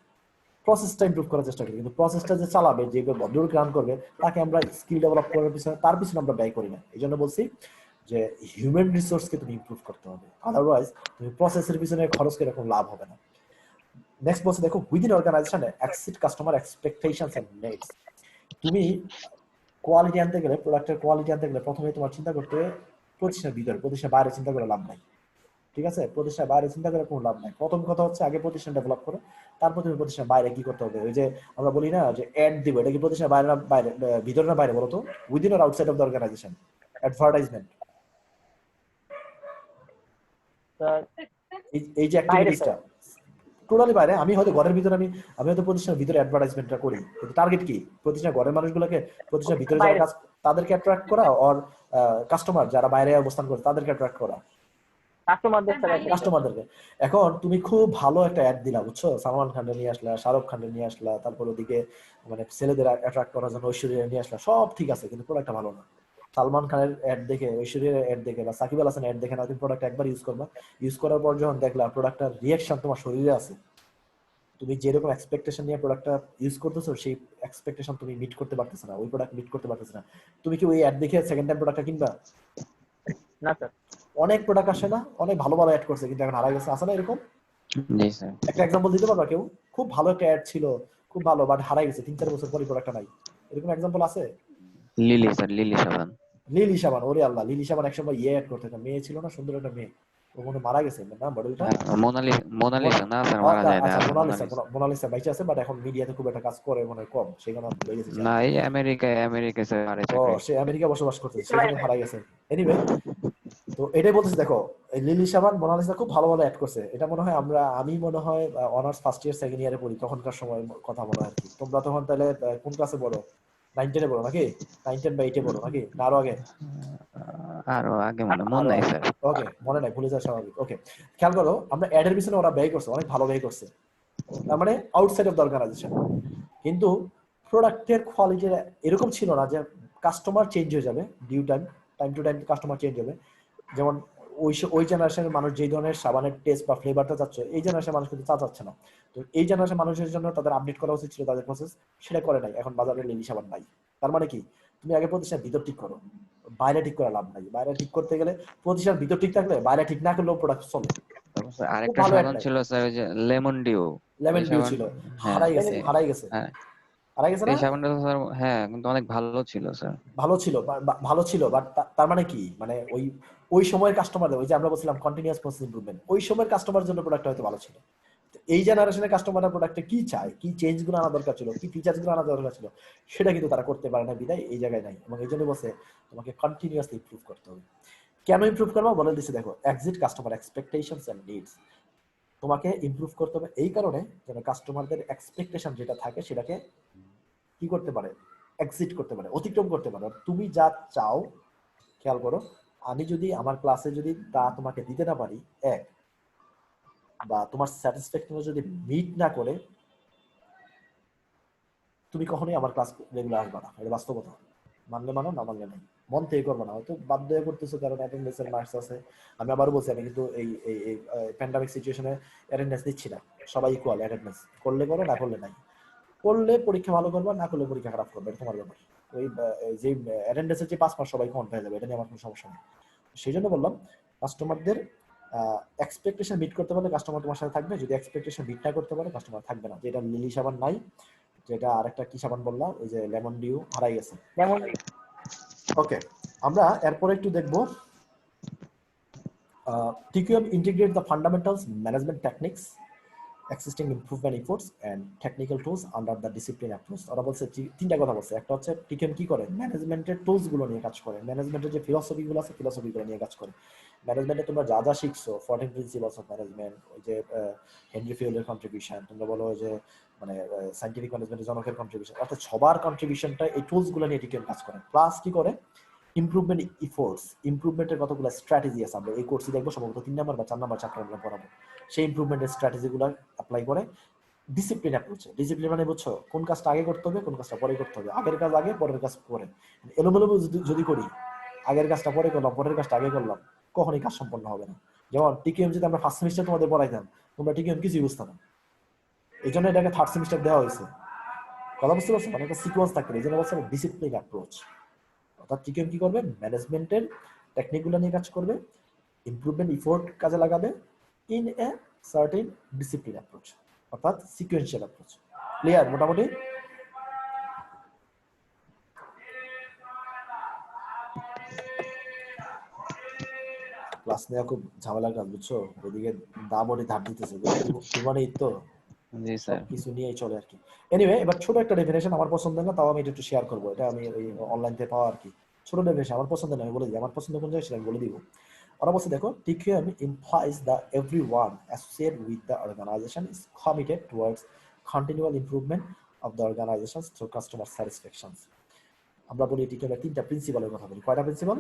প্রসেসটা ইমপ্রুভ করার চেষ্টা করি, কিন্তু প্রসেসটা যে চালাবে, যে বদলুর রান করবে, তাকে আমরা স্কিল ডেভেলপ করার পিছনে, তার পিছনে আমরা ব্যয় করি না। এই জন্য বলছি যে হিউম্যান রিসোর্সকে তুমি ইমপ্রুভ করতে হবে, আদারওয়াইজ তুমি প্রসেসের পিছনে খরচ করে কোনো লাভ হবে না। নেক্সট বলছে দেখো, within organisation exceed customer expectations and needs. তুমি কোয়ালিটি আনতে গেলে, প্রোডাক্টের কোয়ালিটি আনতে গেলে প্রথমে তোমার চিন্তা করতে হবে প্রতিষ্ঠানের ভিতরে, প্রতিষ্ঠানের বাইরে চিন্তা করে লাভ নাই। ঠিক আছে? প্রতিষ্ঠানের বাইরে চিন্তা করে কোনো লাভ নাই। প্রথম কথা হচ্ছে আগে প্রতিষ্ঠান ডেভেলপ করো, তারপর তুমি প্রতিষ্ঠানের বাইরে কি করতে হবে। ওই যে আমরা বলি না যে অ্যাড দিব, এটা কি প্রতিষ্ঠানের বাইরে না বাইরে, ভিতরে না বাইরে বলো তো? Within or outside of the organisation advertisement, এই যে অ্যাক্টিভিটিসটা টোটালি বাইরে। আমি হয়তো ঘরের ভিতরে, আমি হয়তো প্রতিষ্ঠানের ভিতরে অ্যাডভার্টাইজমেন্টটা করি, কিন্তু টার্গেট কি? প্রতিষ্ঠানের ঘরের মানুষগুলোকে, প্রতিষ্ঠানের ভিতরে যারা কাজ তাদেরকে অ্যাট্রাক্ট করা, আর কাস্টমার যারা বাইরে অবস্থান করে তাদেরকে অ্যাট্রাক্ট করা, কাস্টমারদেরকে। এখন তুমি খুব ভালো একটা অ্যাড দিলা, বুঝছো, সালমান খানের নিয়ে আসলা, শাহরুখ খানের নিয়ে আসলা, তারপর ওদিকে মানে ছেলেদের অ্যাট্রাক্ট করার জন্য ঐশ্বরিয়া নিয়ে আসলা, সব ঠিক আছে, কিন্তু প্রোডাক্টটা ভালো না। সালমান খানের অ্যাড দেখে, ঐশ্বরিয়ার অ্যাড দেখে বা সাকিব আল হাসানের অ্যাড দেখে না, তুমি প্রোডাক্ট একবার ইউজ করবা, ইউজ করার পর যখন দেখলা প্রোডাক্টটার রিঅ্যাকশন তোমার শরীরে আছে, তুমি যেরকম এক্সপেকটেশন নিয়ে প্রোডাক্টটা ইউজ করতেছো, সেই এক্সপেকটেশন তুমি মিট করতে পারতেছ না, ওই প্রোডাক্ট মিট করতে পারতেছ না, তুমি কি ওই অ্যাড দেখে সেকেন্ড টাইম প্রোডাক্টটা কিনবা? না স্যার। অনেক প্রোডাক্ট আসে না, অনেক ভালো ভালো অ্যাড করছে কিন্তু এখন হারাই গেছে, আসে না এরকম? জি স্যার। একটা এক্সাম্পল দিতে পারবা কেউ? খুব ভালো একটা অ্যাড ছিল, খুব ভালো, বাট হারাই গেছে 3-4 বছর পরে প্রোডাক্টটা নাই, এরকম এক্সাম্পল আছে? লিলি স্যার, লিলি সাবান। লিলি সাবান, ওরে আল্লাহ, লিলি সাবান একসময় ইয়ে অ্যাড করতে, মেয়ে ছিল না, সুন্দর একটা মেয়ে, ও মনে মারা গেছে না মডেলটা? মোনালিসা না স্যার, মারা যায় না। আচ্ছা, মোনালিসা বাইচে আছে, বাট এখন মিডিয়াতে খুব একটা কাজ করে মনে হয় কম, সেখানে ভুলে গেছি। না, এই আমেরিকা স্যার, আরে ও, সে আমেরিকা বসবাস করতেছে, সেখানে হারাই গেছে। এনিওয়ে, তো এটাই বলতেছি দেখো, এই লিলি সাবান, মোনালিসা খুব ভালো ভালো অ্যাড করছে। এটা মনে হয় আমি মনে হয় অনার্স ফার্স্ট ইয়ার সেকেন্ড ইয়ারে পড়ি, তখনকার সময় কথা বলা আর কি। তোমরা তখন তাহলে কোন ক্লাসে পড়ো? 9 10 পড়ো নাকি 9 10 বা 8 পড়ো নাকি না আরো আগে আরো আগে মন আরো নাই আগে স্যার। ওকে মনে নাই ভুলে যাওয়া স্বাভাবিক ওকে খেয়াল করো আমরা অ্যাডের পিছনে ওরা ব্যয় করছে অনেক ভালো ব্যয় করছে তার মানে আউটসাইড অফ দ্য অর্গানাইজেশন কিন্তু প্রোডাক্টের কোয়ালিটি এরকম ছিল না যে কাস্টমার চেঞ্জ হয়ে যাবে due time to time customer change হবে যেমন ওই জেনারেশনের মানুষ যেই ধরনের সাবানের টেস্ট বা ফ্লেভারটা চাচ্ছে এই জেনারেশনের মানুষ কিন্তু চাচ্ছে না তো এই জেনারেশন মানুষের জন্য তাদের আপডেট করা উচিত ছিল তাদের প্রসেস সেটা করে নাই এখন বাজারে লিলি সাবান নাই তার মানে কি তুমি আগে প্রতিষ্ঠান ভিতর ঠিক করো বাইরে ঠিক করে লাভ নাই বাইরে ঠিক করতে গেলে প্রতিষ্ঠান ভিতর ঠিক থাকলে বাইরে ঠিক না করলেও প্রোডাক্ট চলে তারপর স্যার খুব আরেকটা ভালো সাবান একটা ছিল স্যার ওই যে লেমন ডিও। লেমন ওই ডিউ সাবান, ছিল হ্যাঁ হারাই গেছে হারাই গেছে হ্যাঁ হারাই গেছে এই না সাবানটা তো স্যার হ্যাঁ কিন্তু অনেক ভালো ছিল স্যার। ভালো ছিল বাট তার মানে কি মানে ওই সময়ের কাস্টমারদের ওই যে আমরা বলছিলাম কন্টিনিউয়াস প্রসেস ইমপ্রুভমেন্ট ওই সময়ের কাস্টমারের জন্য প্রোডাক্ট হয়তো ভালো ছিল তো এই জেনারেশনের কাস্টমাররা প্রোডাক্টে কি চায় কি চেঞ্জ গুলো আনা দরকার ছিল কি ফিচার্স গুলো আনা দরকার ছিল সেটা কিন্তু তারা করতে পারে না বিদায় এই জায়গায় নাই এবং এই জন্য বসে তোমাকে কন্টিনিউয়াসলি ইমপ্রুভ করতে হবে কেন ইমপ্রুভ করবো বলে দিচ্ছি দেখো exceed customer expectations and needs তোমাকে ইমপ্রুভ করতে হবে এই কারণে যেন কাস্টমারদের এক্সপেকটেশন যেটা থাকে সেটাকে কি করতে পারে এক্সিট করতে পারে অতিক্রম করতে পারে তুমি যা চাও খেয়াল করো আমি যদি আমার ক্লাসে যদি তা তোমাকে দিতে না পারি এক বা তোমার স্যাটিসফ্যাকশন যদি মিট না করে তুমি কখনোই আমার ক্লাস রেগুলার আসবে না এটা বাস্তবতা মানলে মানো না মানলে নাই মন থেকে করবে না হয়তো বাধ্য হয়ে করতেছো কারণ অ্যাটেন্ডেন্সের মার্কস আছে আমি আবারও বলছি আমি কিন্তু এই প্যান্ডামিক সিচুয়েশনে অ্যাটেন্ডেন্স দিচ্ছি না সবাই ইকুয়াল অ্যাটেন্ডেন্স করলে করো না করলে নাই করলে পরীক্ষা ভালো করবে না করলে পরীক্ষা খারাপ করবে এটা তোমার ব্যাপার ওই যে অ্যাটেন্ডেন্সের যে 5 মাস সবাই কমন হয়ে যাবে এটা নিয়ে আমার কোনো সমস্যা নেই সেই জন্য বললাম কাস্টমারদের এক্সপেকটেশন মিট করতে পারলে কাস্টমার তোমার সাথে থাকবে যদি এক্সপেকটেশন মিট না করতে পারে কাস্টমার থাকবে না যেটা লিলি সাবান নাই যেটা আরেকটা কি সাবান বললাম ওই যে লেমন ডিউ হারাই গেছে যেমন ওকে আমরা এরপরে একটু দেখবো TQM integrate the fundamentals management techniques existing improvement efforts and technical tools under the discipline approach ওরা বলছে তিনটা কথা বলছে একটা হচ্ছে TQM কি করে ম্যানেজমেন্টের টুলস গুলো নিয়ে কাজ করে ম্যানেজমেন্টের যে ফিলসফি গুলো আছে ফিলসফি গুলো নিয়ে কাজ করে ম্যানেজমেন্টে তোমরা যা যা শিখছো 14 প্রিন্সিপলস অফ ম্যানেজমেন্ট ওই যে হেনরি ফিউলের কন্ট্রিবিউশন তোমরা বলো যে মানে সায়েন্টিফিক ম্যানেজমেন্টের জনকের কন্ট্রিবিউশন অর্থাৎ সবার কন্ট্রিবিউশনটা এই টুলস গুলো নিয়ে TQM কাজ করে প্লাস কি করে ইমপ্রুভমেন্ট ইফোর্টস ইমপ্রুভমেন্টের কতগুলো স্ট্র্যাটেজি আছে আমরা এই কোর্সে দেখবো সম্ভবত 3 নাম্বার বা 4 নাম্বার চ্যাপ্টার আমরা পড়াবো সেই ইমপ্রুভমেন্টের স্ট্র্যাটেজিগুলো অ্যাপ্লাই করে ডিসিপ্লিন অ্যাপ্রোচে ডিসিপ্লিন মানে বুঝছো কোন কাজটা আগে করতে হবে কোন কাজটা পরে করতে হবে আগের কাজ আগে পরের কাজ পরে এলোমেলো যদি করি আগের কাজটা পরে করলাম পরের কাজটা আগে করলাম কখনোই কাজ সম্পন্ন হবে না যেমন TQM যদি আমরা ফার্স্ট সেমিস্টার তোমাদের পড়াইতাম তোমরা TQM কিছুই বুঝতে না এই জন্য এটাকে থার্ড সেমিস্টার দেওয়া হয়েছে কথা বুঝতে পারছো মানে একটা সিকোয়েন্স থাকবে এই জন্য বলছে ডিসিপ্লিন অ্যাপ্রোচ অর্থাৎ TQM কি করবে ম্যানেজমেন্টের টেকনিকগুলো নিয়ে কাজ করবে ইমপ্রুভমেন্ট ইফোর্ট কাজে লাগাবে in a certain discipline approach অর্থাৎ সিকোয়েন্সিয়াল অ্যাপ্রোচ ক্লিয়ার মোটামুটি ক্লাস নেওয়া খুব ঝামেলার কাজ বুঝছো ওইদিকে দাবড়ি ধার দিতেছে মানে তো জি স্যার। কিছু নিয়েই চলে আর কি এনিওয়ে এবার ছোট একটা ডেফিনেশন আমার পছন্দ না তাও আমি এটা একটু শেয়ার করবো এটা আমি ওই অনলাইন থেকে পাওয়া আর কি ছোট ডেফিনেশন আমার পছন্দ না আমি বলে দিই আমার পছন্দ কোন জায়গায় সেটা আমি বলে দিব ওরা বলছে দেখো TQM implies that everyone associated with the organization is committed towards continual improvement of the organization through customer satisfaction আমরা বলি TQM এর তিনটা প্রিন্সিপালের কথা বলি কয়টা প্রিন্সিপাল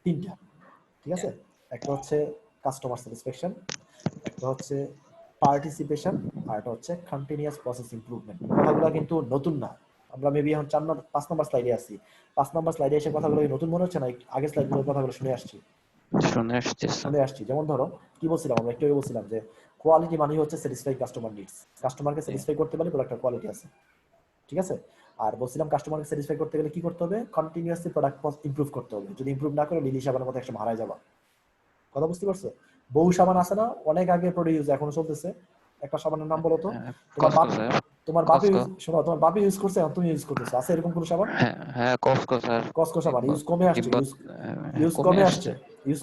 তিনটা ঠিক আছে একটা হচ্ছে কাস্টমার স্যাটিসফ্যাকশন একটা হচ্ছে পার্টিসিপেশন আর একটা হচ্ছে কন্টিনিউয়াস প্রসেস ইমপ্রুভমেন্ট কথাগুলো কিন্তু নতুন না আমরা মেবি এখন 5 নম্বর স্লাইডে আছি 5 নম্বর স্লাইডে এসে কথাগুলো নতুন মনে হচ্ছে না আগের স্লাইডগুলোর কথাগুলো শুনে আসছি যেমন ধরো কি বলছিলাম আমরা একটু আগে বলছিলাম যে কোয়ালিটি মানে হচ্ছে স্যাটিসফাই কাস্টমার নিডস কাস্টমারকে স্যাটিসফাই করতে পারলে প্রোডাক্টের কোয়ালিটি আছে ঠিক আছে আর বলছিলাম কাস্টমারকে স্যাটিসফাই করতে গেলে কি করতে হবে কন্টিনিউয়াসলি প্রোডাক্ট ইমপ্রুভ করতে হবে যদি ইমপ্রুভ না করে লিলি সাবানের মতো একসময় হারায় যাবা কথা বুঝতে পারছো বহু সাবান আছে না অনেক আগে প্রোডিউস এখনো চলতেছে একটা সাবানের নাম বলো তো তোমার বাপি ইউজ করছে এখন তুমি ইউজ করতেছো আছে এরকম কোনো সাবান হ্যাঁ কসকো সাবান ইউজ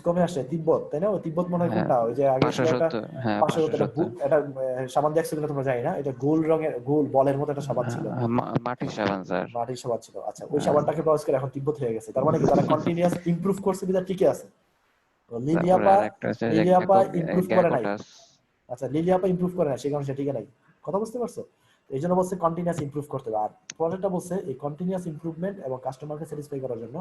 কমে আসছে তিব্বত তাই না তিব্বত মনে হয় কোনটা ওই যে আগে একটা সাবান দেখছো কিনা তোমরা জানি না এটা গোল রঙের গোল বলের মতো একটা সাবান ছিল মাটির সাবান ছিল আচ্ছা ওই সাবানটাকে ব্রাউজ করে এখন তিব্বত হয়ে গেছে তার মানে কি তারা কন্টিনিউয়াস ইমপ্রুভ করছে বিদা টিকে আছে লিলিয়াপা ইমপ্রুভ করে নাই আচ্ছা লিলিয়াপা ইমপ্রুভ করে না সেই কারণে সে টিকে নাই কথা বুঝতে পারছো এই জন্য বলছে কন্টিনিউয়াস ইমপ্রুভ করতে হবে। আর প্রজেক্টটা বলছে এই কন্টিনিউয়াস ইমপ্রুভমেন্ট এবং কাস্টমারকে স্যাটিসফাই করার জন্য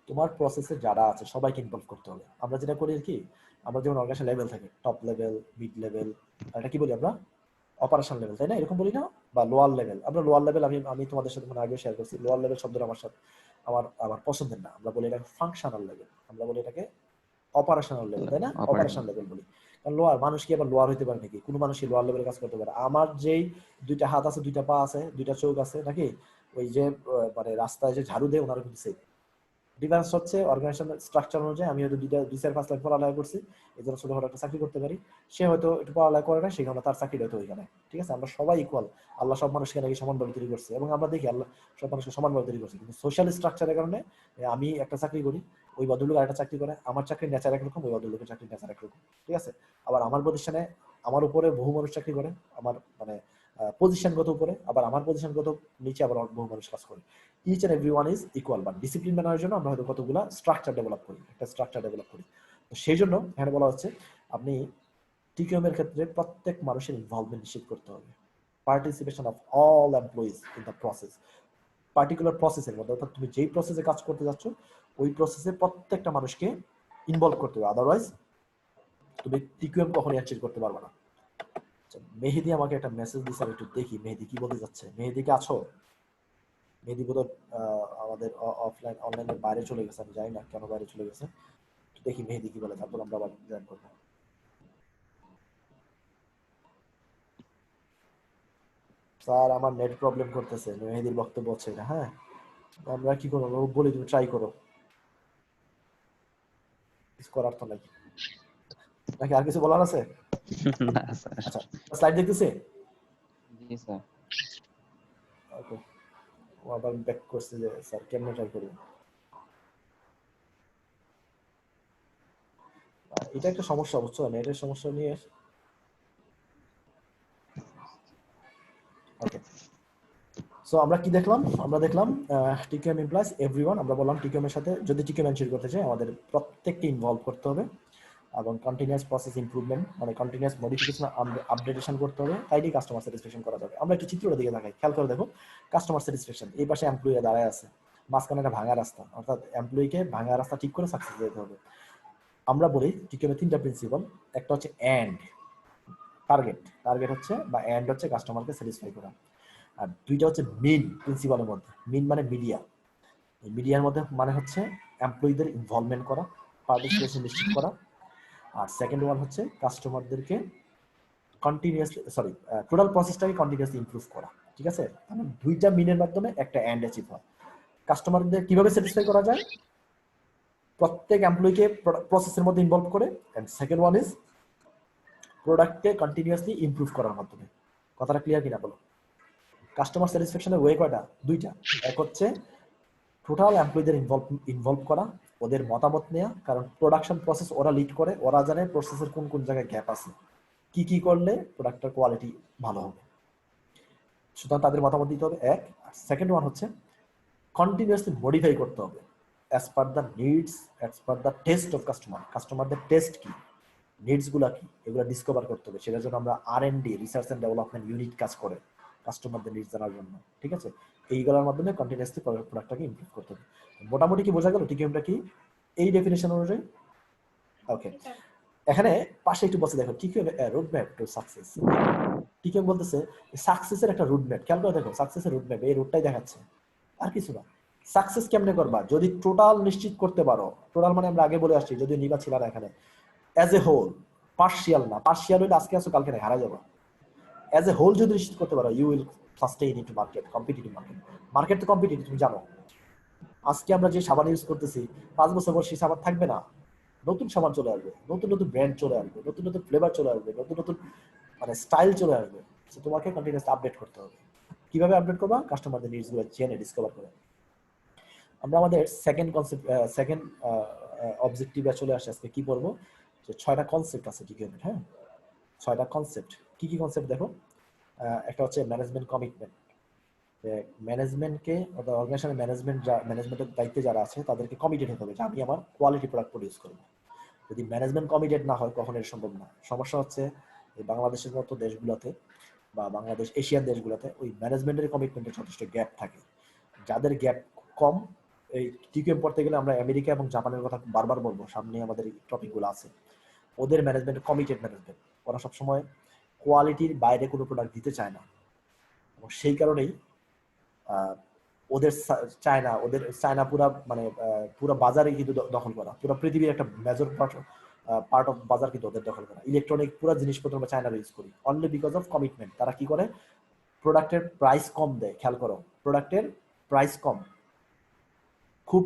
তোমার প্রসেসে যারা আছে সবাইকে ইনভলভ করতে হবে। আমরা যেটা করি আর কি, আমরা যেমন অর্গানাইজেশন লেভেল থাকে, টপ লেভেল, মিড লেভেল, এটা কি বলি আমরা, অপারেশন লেভেল, তাই না, এরকম বলি না, বা লোয়ার লেভেল। আমরা লোয়ার লেভেল, আমি তোমাদের সাথে মানে আগে শেয়ার করছি, লোয়ার লেভেল শব্দটা আমার সাথে আমার আমার পছন্দের না। আমরা বলি এটাকে ফাংশনাল লেভেল, আমরা বলি এটাকে অপারেশনাল লেভেল, তাই না, অপারেশনাল লেভেল বলি। কারণ লোয়ার মানুষ কি আবার লোয়ার হইতে পারে নাকি? কোনো মানুষই লোয়ার লেভেলে কাজ করতে পারে? আমার যেই দুইটা হাত আছে, দুইটা পা আছে, দুইটা চোখ আছে নাকি, ওই যে মানে রাস্তায় যে ঝাড়ু দেয় ওনারা কিন্তু same। ডিফারেন্স হচ্ছে অর্গানাইজেশন স্ট্রাকচার অনুযায়ী। আমি হয়তো দুই চার পাঁচ লাখ পড়ালেখা করছি, এই জন্য ছোটখাটো একটা চাকরি করতে পারি, সে হয়তো একটু পড়ালেখা করে না, সেখানে তার চাকরি হয়তো ওইখানে। ঠিক আছে, আমরা সবাই ইকুয়াল। আল্লাহ সব মানুষকে নাকি সমানভাবে তৈরি করছে, এবং আমরা দেখি আল্লাহ সব মানুষকে সমানভাবে তৈরি করছে, কিন্তু সোশ্যাল স্ট্রাকচারের কারণে আমি একটা চাকরি করি, ওই ভদ্রলোক আরেকটা চাকরি করে, আমার চাকরির নেচার একরকম, ওই ভদ্রলোকের চাকরির নেচার একরকম। ঠিক আছে, আবার আমার প্রতিষ্ঠানে আমার উপরে বহু মানুষ চাকরি করে, আমার মানে পজিশনগত উপরে, আবার আমার পজিশনগত নিচে আবার বহু মানুষ কাজ করে। Each and every one is equal, but discipline মানার জন্য আমরা হয়তো কতগুলো স্ট্রাকচার ডেভেলপ করি, একটা স্ট্রাকচার ডেভেলপ করি। তো সেই জন্য এখানে বলা হচ্ছে আপনি টিকিউএম এর ক্ষেত্রে প্রত্যেক মানুষের ইনভলভমেন্ট নিশ্চিত করতে হবে, participation of all employees in the process, particular প্রসেসের মধ্যে, অর্থাৎ তুমি যেই প্রসেসে কাজ করতে যাচ্ছ ওই প্রসেসে প্রত্যেকটা মানুষকে ইনভলভ করতে হবে, আদারওয়াইজ তুমি টিকিউএম কখনোই অ্যাচিভ করতে পারবে না। মেহেদি আমাকে একটা মেসেজ দিয়েছে, আমি একটু দেখি মেহেদি কি বলতে যাচ্ছে। মেহেদি কে আছো? মেহেদি বোধহয় আমাদের অফলাইন অনলাইনের বাইরে চলে গেছে, আমি জানি না কেন বাইরে চলে গেছে। দেখি মেহেদি কি বলে, তারপর আমরা আবার জয়েন করবো। স্যার আমার নেট প্রবলেম করতেছে, মেহেদির বক্তব্য হচ্ছে এটা। হ্যাঁ, আমরা কি করবো, বলি তুমি ট্রাই করো, কিছু করার তো নাই নাকি, আর কিছু বলার আছে? না স্যার। আচ্ছা, স্লাইড দেখতেছি। জি স্যার। ওকে, ও আবার ব্যাক করছে যে স্যার কেমনে ট্রাই করবো। এটা একটা সমস্যা, বুঝছো, নেটের সমস্যা নিয়ে। ওকে, সো আমরা কি দেখলাম, আমরা দেখলাম টিকিউএম ইমপ্লয়িজ এভরিওয়ান। আমরা বললাম টিকিউএম এর সাথে যদি টিকিউএম এনশিওর করতে চাই আমাদের প্রত্যেককে ইনভলভ করতে হবে, এবং কন্টিনিউয়াস প্রসেস ইমপ্রুভমেন্ট মানে কন্টিনিউয়াস মডিফিকেশন আপডেটেশন করতে হবে, তাইলেই কাস্টমার স্যাটিসফ্যাকশন করা যাবে। আমরা একটু চিত্রটা দিকে দেখাই, খেয়াল করে দেখো। কাস্টমার স্যাটিসফ্যাকশন, এই পাশে এমপ্লয়ি দাঁড়ায় আছে, মাঝখানে একটা ভাঙা রাস্তা, অর্থাৎ এমপ্লয়িকে ভাঙা রাস্তা ঠিক করে সাকসেস যেতে হবে। আমরা বলি টিকিউএমের তিনটা প্রিন্সিপাল, একটা হচ্ছে এন্ড টার্গেট, টার্গেট হচ্ছে বা এন্ড হচ্ছে কাস্টমারকে স্যাটিসফাই করা, আর দুইটা হচ্ছে মিন প্রিন্সিপালের মধ্যে। মিন মানে মিডিয়া, এই মিডিয়ার মধ্যে মানে হচ্ছে এমপ্লয়ীদের ইনভলভমেন্ট করা, পার্টিসিপেশন নিশ্চিত করা। আর সেকেন্ড ওয়ান হচ্ছে কাস্টমারদেরকে কন্টিনিউয়াসলি টোটাল প্রসেসটাকে কন্টিনিউয়াসলি ইমপ্রুভ করা। ঠিক আছে, মানে দুইটা মিনের মাধ্যমে একটা এন্ড অ্যাচিভ হয়। কাস্টমারদের কিভাবে স্যাটিসফাই করা যায়, প্রত্যেক এমপ্লয়িকে প্রসেসের মধ্যে ইনভলভ করে, এন্ড সেকেন্ড ওয়ান ইজ প্রোডাক্টকে কন্টিনিউয়াসলি ইমপ্রুভ করার মাধ্যমে। কথাটা ক্লিয়ার কিনা বলো? কাস্টমার স্যাটিসফ্যাকশনের ওয়ে কয়টা? দুইটা। এক হচ্ছে টোটাল এমপ্লয়ীদের ইনভলভ করা, ওদের মতামত নেওয়া, কারণ প্রোডাকশন প্রসেস ওরা লিড করে, ওরা জানে প্রসেসের কোন কোন জায়গায় গ্যাপ আছে, কি কি করলে প্রোডাক্টের কোয়ালিটি ভালো হবে, সুতরাং তাদের মতামত দিতে হবে এক। আর সেকেন্ড ওয়ান হচ্ছে কন্টিনিউয়াসলি মডিফাই করতে হবে as per the needs, as per the test of customer. কাস্টমারদের টেস্ট কি, নিডস গুলা কি, এগুলো ডিসকভার করতে হবে। সেটার জন্য আমরা R&D, research and development unit কাজ করে কাস্টমারদের নিডস জানার জন্য। ঠিক আছে, এইগুলোর মাধ্যমে কন্টিনিউয়াসলি প্রোডাক্টটাকে ইমপ্রুভ করতে হবে। মোটামুটি কি বোঝা গেল টিকিউএমটা কি এই ডেফিনেশন অনুযায়ী? ওকে, এখানে পাশে একটু বসে দেখো, TQM roadmap to success. TQM বলতেছে সাকসেসের একটা রুটম্যাপ, খেয়াল করে দেখো, সাকসেসের রুটম্যাপ এই রুটটাই দেখাচ্ছে, আর কিছু না। সাকসেস কেমনে করবা, যদি টোটাল নিশ্চিত করতে পারো, টোটাল মানে আমরা আগে বলে আসছি, যদি নিবা ছিল না এখানে, অ্যাজ এ হোল, পার্শিয়াল না, পার্শিয়াল হইলে আজকে আসো কালকে হারা যাবে। অ্যাজ এ হোল যদি নিশ্চিত করতে পারো, you will sustain into market, competitive market. Market তো কম্পিটিটিভ, তুমি জানো। আজকে আমরা যে সাবান ইউজ করতেছি 5 বছর পর সেই সাবান থাকবে না, নতুন সাবান চলে আসবে, নতুন নতুন ব্র্যান্ড চলে আসবে, নতুন নতুন ফ্লেভার চলে আসবে, নতুন নতুন মানে স্টাইল চলে আসবে। সো তোমাকে কন্টিনিউয়াসলি আপডেট করতে হবে। কিভাবে আপডেট করবা? কাস্টমারদের নিডস গুলো জেনে ডিসকভার করে। আমরা আমাদের সেকেন্ড কনসেপ্ট, সেকেন্ড অবজেক্টিভে চলে আসে। আজকে কি পড়বো, যে 6টা কনসেপ্ট আছে টিকিউএমের। হ্যাঁ, 6টা কনসেপ্ট। কি কি কনসেপ্ট দেখো, একটা হচ্ছে ম্যানেজমেন্ট কমিটমেন্ট, ম্যানেজমেন্টকে অর্থাৎ অর্গানাইজেশনের ম্যানেজমেন্টের দায়িত্বে যারা আছে তাদেরকে কমিটেড হতে হবে যে আমি আমার কোয়ালিটি প্রোডাক্ট প্রডিউস করবো। যদি ম্যানেজমেন্ট কমিটেড না হয় কখনো এটা সম্ভব না। সমস্যা হচ্ছে এই বাংলাদেশের মতো দেশগুলোতে বা বাংলাদেশ এশিয়ান দেশগুলোতে ওই ম্যানেজমেন্টের কমিটমেন্টের যথেষ্ট গ্যাপ থাকে। যাদের গ্যাপ কম, এই টিকিউএম পড়তে গেলে আমরা আমেরিকা এবং জাপানের কথা বারবার বলবো, সামনে আমাদের এই টপিকগুলো আছে। ওদের ম্যানেজমেন্ট কমিটেড ম্যানেজমেন্ট, ওরা সবসময় কোয়ালিটির বাইরে কোনো প্রোডাক্ট দিতে চায় না, এবং সেই কারণেই ওদের চায়না পুরা মানে পুরো বাজারে কিন্তু দখল করা, পুরো পৃথিবীর একটা মেজর পার্ট অফ বাজার কিন্তু ওদের দখল করা। ইলেকট্রনিক পুরো জিনিসপত্র আমরা চায়নার ইউজ করি অনলি বিকজ অফ কমিটমেন্ট। তারা কি করে, প্রোডাক্টের প্রাইস কম দেয়, খেয়াল করো, প্রোডাক্টের প্রাইস কম, খুব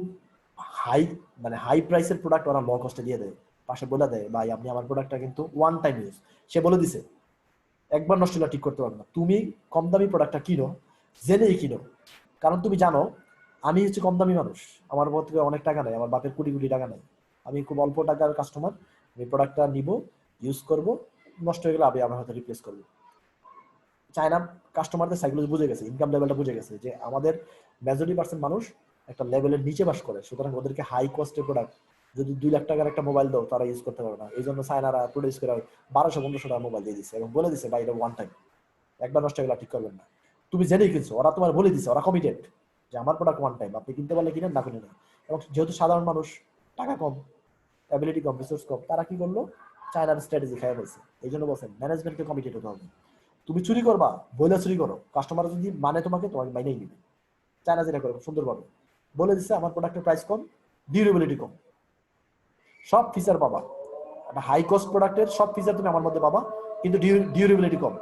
হাই মানে হাই প্রাইসের প্রোডাক্ট ওরা লো কস্টে দিয়ে দেয়, পাশে বলে দেয় ভাই আপনি আমার প্রোডাক্টটা কিন্তু ওয়ান টাইম ইউজ, সে বলে দিছে একবার নষ্ট হলে ঠিক করতে পারবে না। তুমি কম দামি প্রোডাক্টটা কিনো, জেনেই কিনো, কারণ তুমি জানো আমি হচ্ছে কম দামি মানুষ, আমার থেকে অনেক টাকা নেই, আমার বাপের কোটি কোটি টাকা নেই, আমি খুব অল্প টাকার কাস্টমার, আমি প্রোডাক্টটা নিব, ইউজ করব, নষ্ট হয়ে গেলে আমি আমার হয়তো রিপ্লেস করবো। চায়না কাস্টমারদের সাইকোলজি বুঝে গেছে, ইনকাম লেভেলটা বুঝে গেছে যে আমাদের মেজরিটি পার্সেন্ট মানুষ একটা লেভেলের নিচে বাস করে, সুতরাং ওদেরকে হাই কস্টের প্রোডাক্ট যদি 2 লাখ টাকার একটা মোবাইল দাও তারা ইউজ করতে পারবে না। এই জন্য চায়নারা প্রডিউস করে 1200-1500 টাকার মোবাইল দিয়ে দিচ্ছে এবং বলে দিচ্ছে ভাই এটা ওয়ান টাইম, একবার নষ্ট হয়ে গেলে ঠিক করবেন না। তুমি জেনেই কিনছো, ওরা তোমার বলে দিচ্ছে, ওরা কমিটেড যে আমার প্রোডাক্ট ওয়ান টাইম, আপনি কিনতে পারলে কিনেন, না কিনে নেন। এবং যেহেতু সাধারণ মানুষ, টাকা কম, অ্যাবিলিটি কম, রিসোর্স কম, তারা কি করলো, চায়নার স্ট্র্যাটেজি খেয়ে ফেলছে। এই জন্য বলছেন ম্যানেজমেন্টকে কমিটেড হতে হবে। তুমি চুরি করবা, বইলা চুরি করো, কাস্টমার যদি মানে তোমাকে মাইনেই নিবে। চায়না যেটা করে সুন্দরভাবে বলে দিচ্ছে আমার প্রোডাক্টের প্রাইস কম, ডিউরেবিলিটি কম, সব ফিচার পাবা, একটা হাই কস্ট প্রোডাক্টের সব ফিচার তুমি আমার মধ্যে পাবা, কিন্তু ডিউরেবিলিটি কম।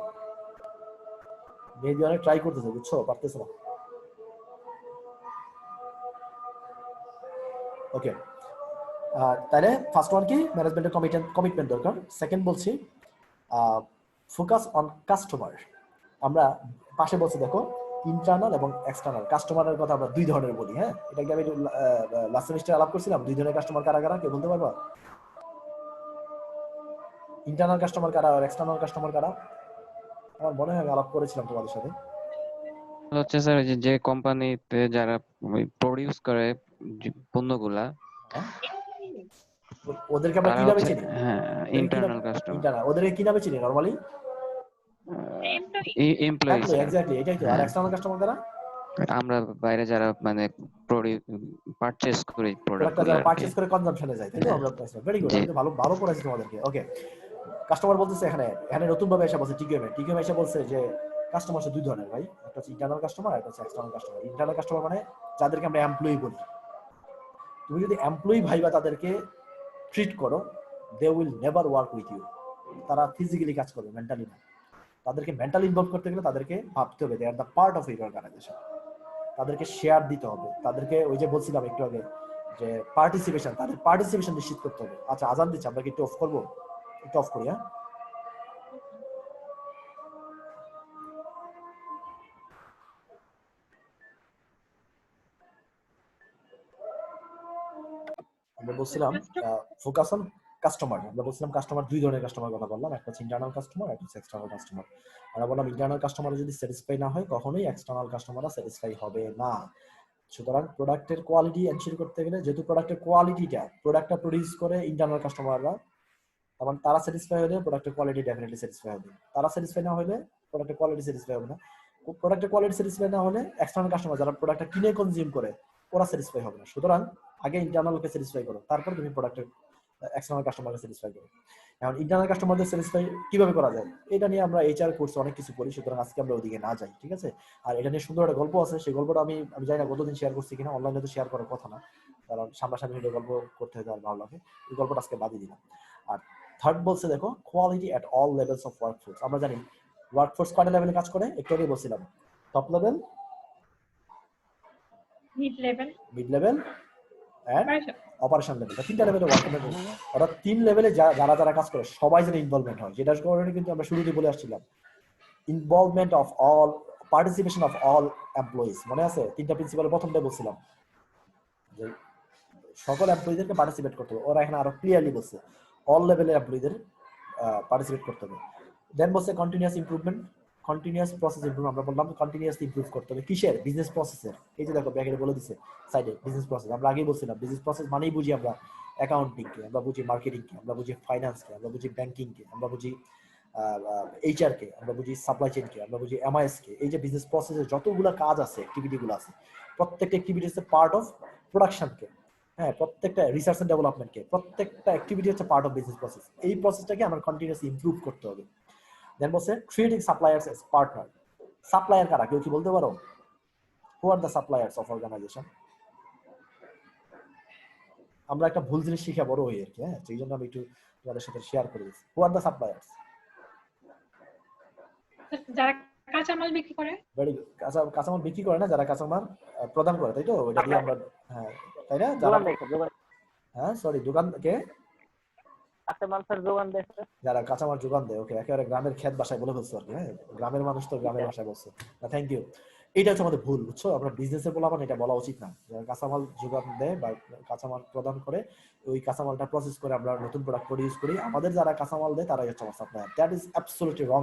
মেয়েদি অনেক ট্রাই করতেছে, বুঝছো, পারতেছে না। ওকে, তাহলে ফার্স্ট ওয়ান কি, ম্যানেজমেন্টের কমিটমেন্ট দরকার। সেকেন্ড বলছি ফোকাস অন কাস্টমার। আমরা পাশে বলছি দেখো ইন্টারনাল এবং এক্সটার্নাল কাস্টমারের কথা আমরা দুই ধরনের বলি। হ্যাঁ, এটা কি আমি লাস্ট সেমিস্টারে আলাপ করছিলাম, দুই ধরনের কাস্টমার কারা কারা, কেউ বলতে পারবা? ইন্টারনাল কাস্টমার কারা আর এক্সটার্নাল কাস্টমার কারা? আমার মনে হয় আমি আলাপ করেছিলাম তোমাদের সাথে। হচ্ছে স্যার যে কোম্পানিতে যারা প্রডিউস করে পণ্যগুলা, ওদেরকে আমরা তারা কি নামে হচ্ছে চিনি? ইন্টারনাল কাস্টমার, ইন্টারনাল, ওদেরকে কি নামে চিনি normally? Employee employee, sir. Exactly, এটাই তো। আর হ্যাঁ, এক্সটার্নাল কাস্টমার কারা? আমরা বাইরে যারা মানে পারচেজ করি প্রোডাক্ট প্রোডাক্টটা গুলো যারা আর কি। পারচেজ করে কনজাম্পশনে যায়, তাই তো? হ্যাঁ, আমরা ভেরি গুড, জি। আমি তো ভালো ভালো পড়াইছি তোমাদেরকে। ওকে, কাস্টমার বলতেছে এখানে এখানে নতুন ভাবে এসে বলছে টিকিএম এসে বলছে যে কাস্টমার হচ্ছে দুই ধরনের ভাই, একটা হচ্ছে ইন্টারনাল কাস্টমার, একটা হচ্ছে এক্সটার্নাল কাস্টমার। ইন্টারনাল কাস্টমার মানে যাদেরকে আমরা এমপ্লয়ি বলি। তুমি যদি এমপ্লয়ি ভাইবা তাদেরকে ট্রিট করো, they will never work with you. তারা ফিজিক্যালি কাজ করবে, মেন্টালি না। তাদেরকে মেন্টালি ইনভলভ করতে গেলে তাদেরকে ভাবতে হবে they are the part of your organisation. তাদেরকে শেয়ার দিতে হবে, তাদেরকে ওই যে বলছিলাম একটু আগে যে পার্টিসিপেশন, তাদের পার্টিসিপেশন নিশ্চিত করতে হবে। আচ্ছা, আজান দিচ্ছে, আমরা কি একটু অফ করবো? একটু অফ করি, হ্যাঁ। আমরা বলছিলাম ফোকাস অন কাস্টমার। আমরা বলছিলাম কাস্টমার দুই ধরনের কাস্টমার কথা বললাম, একটা হচ্ছে ইন্টারনাল কাস্টমার, একটা হচ্ছে এক্সটার্নাল কাস্টমার। আমরা বললাম ইন্টারনাল কাস্টমার যদি স্যাটিসফাই না হয় কখনোই এক্সটার্নাল কাস্টমাররা স্যাটিসফাই হবে না। সুতরাং প্রোডাক্টের কোয়ালিটি এনশিওর করতে গেলে, যেহেতু প্রোডাক্টের কোয়ালিটিটা প্রোডাক্টটা প্রডিউস করে ইন্টারনাল কাস্টমাররা, তখন তারা স্যাটিসফাই হলে প্রোডাক্টের কোয়ালিটি ডেফিনেটলি স্যাটিসফাই হবে। তারা স্যাটিসফাই না হলে প্রোডাক্টের কোয়ালিটি স্যাটিসফাই হবে না। প্রোডাক্টের কোয়ালিটি স্যাটিসফাই না হলে এক্সটার্নাল কাস্টমার যারা প্রোডাক্টটা কিনে কনজিউম করে ওরা স্যাটিসফাই হবে না। সুতরাং আগে ইন্টারনালকে স্যাটিসফাই করো, তারপর তুমি প্রোডাক্টের এক্সটার্নাল কাস্টমারকে স্যাটিসফাই করো। এখন ইন্টারনাল কাস্টমারদের স্যাটিসফাই কিভাবে করা যায়, এটা নিয়ে আমরা এইচআর কোর্সে অনেক কিছু করি, সুতরাং আজকে আমরা ওদিকে না যাই, ঠিক আছে? আর এটা নিয়ে সুন্দর একটা গল্প আছে, সেই গল্পটা আমি জানি না গতদিন শেয়ার করছি কিনা, অনলাইনে তো শেয়ার করার কথা না, কারণ সামনাসামনি হলে গল্প করতে হতে আর ভালো লাগে। এই গল্পটা আজকে বাদই দিলাম। আর থার্ড বলছে দেখো quality at all levels of workforce. আমরা জানি ওয়ার্কফোর্স কয়টা লেভেলে কাজ করে, একটু আগে বলছিলাম, top level, mid level and operation level, তিনটা লেভেলে ওয়ার্ক করে। অর্থাৎ তিন লেভেলে যারা যারা কাজ করে সবাই যেন ইনভলভমেন্ট হয়, যেটার কারণে কিন্তু আমরা শুরুতেই বলে আসছিলাম involvement of all, participation of all employees. মনে আছে তিনটা প্রিন্সিপালের প্রথমটা বলছিলাম যে সকল এমপ্লয়িদেরকে পার্টিসিপেট করতে হবে, ওরা এখানে আরো ক্লিয়ারলি বলছে অল লেভেলের এমপ্লয়িদের পার্টিসিপেট করতে হবে। দেন বলছে continuous improvement, continuous process improve. আমরা বললাম কন্টিনিউয়াসলি ইমপ্রুভ করতে হবে কিসের, বিজনেস প্রসেসের। এই যে দেখো ব্যাকেটে বলে দিছে সাইডে বিজনেস প্রসেস। আমরা আগেই বলছিলাম বিজনেস প্রসেস মানেই বুঝি আমরা অ্যাকাউন্টিং কে, আমরা বুঝি মার্কেটিং কে, আমরা বুঝি ফাইন্যান্স কে, আমরা বুঝি ব্যাংকিং কে, আমরা বুঝি এইচআর কে, আমরা বুঝি সাপ্লাই চেইন কে, আমরা বুঝি এমআইএস কে। এই যে বিজনেস প্রসেসে যতগুলো কাজ আছে, অ্যাক্টিভিটি গুলো আছে, প্রত্যেকটা অ্যাক্টিভিটি হচ্ছে পার্ট অফ প্রোডাকশন কে। হ্যাঁ, প্রত্যেকটা রিসার্চ এন্ড ডেভেলপমেন্ট কে, প্রত্যেকটা অ্যাক্টিভিটি হচ্ছে পার্ট অফ বিজনেস প্রসেস। এই প্রসেসটাকে আমরা কন্টিনিউয়াসলি ইমপ্রুভ করতে হবে। দেন বলছে creating suppliers as partner. Supplier কারা, কেউ কি বলতে পারো? Who are the suppliers of organisation? আমরা একটা ভুল জিনিস শিখে বড় হই আর কি, হ্যাঁ, সেই জন্য আমি একটু তোমাদের সাথে শেয়ার করে দিচ্ছি। হু আর দ্য সাপ্লায়ার্স? যারা কাঁচামাল বিক্রি করে। Very good. কাঁচামাল বিক্রি করে না, যারা কাঁচামাল প্রদান করে, তাই তো? ওইটা দিয়ে আমরা, হ্যাঁ তাই না, যারা, হ্যাঁ সরি, দোকান কে, কাঁচামাল স্যার যোগান দেয়, যারা কাঁচামাল যোগান দেয়। ওকে, একেবারে গ্রামের ক্ষেত ভাষায় বলে ফেলছো আর কি, হ্যাঁ, গ্রামের মানুষ তো গ্রামের ভাষায় বলছে না। Thank you. এটা হচ্ছে আমাদের ভুল, বুঝছো? আমরা বিজনেসে বলা মানে এটা বলা উচিত না। যারা কাঁচামাল যোগান দেয় বা কাঁচামাল প্রদান করে, ওই কাঁচামালটা প্রসেস করে আমরা নতুন প্রোডাক্ট প্রডিউস করি, আমাদের যারা কাঁচামাল দেয় তারাই হচ্ছে আমার supplier. That is absolutely wrong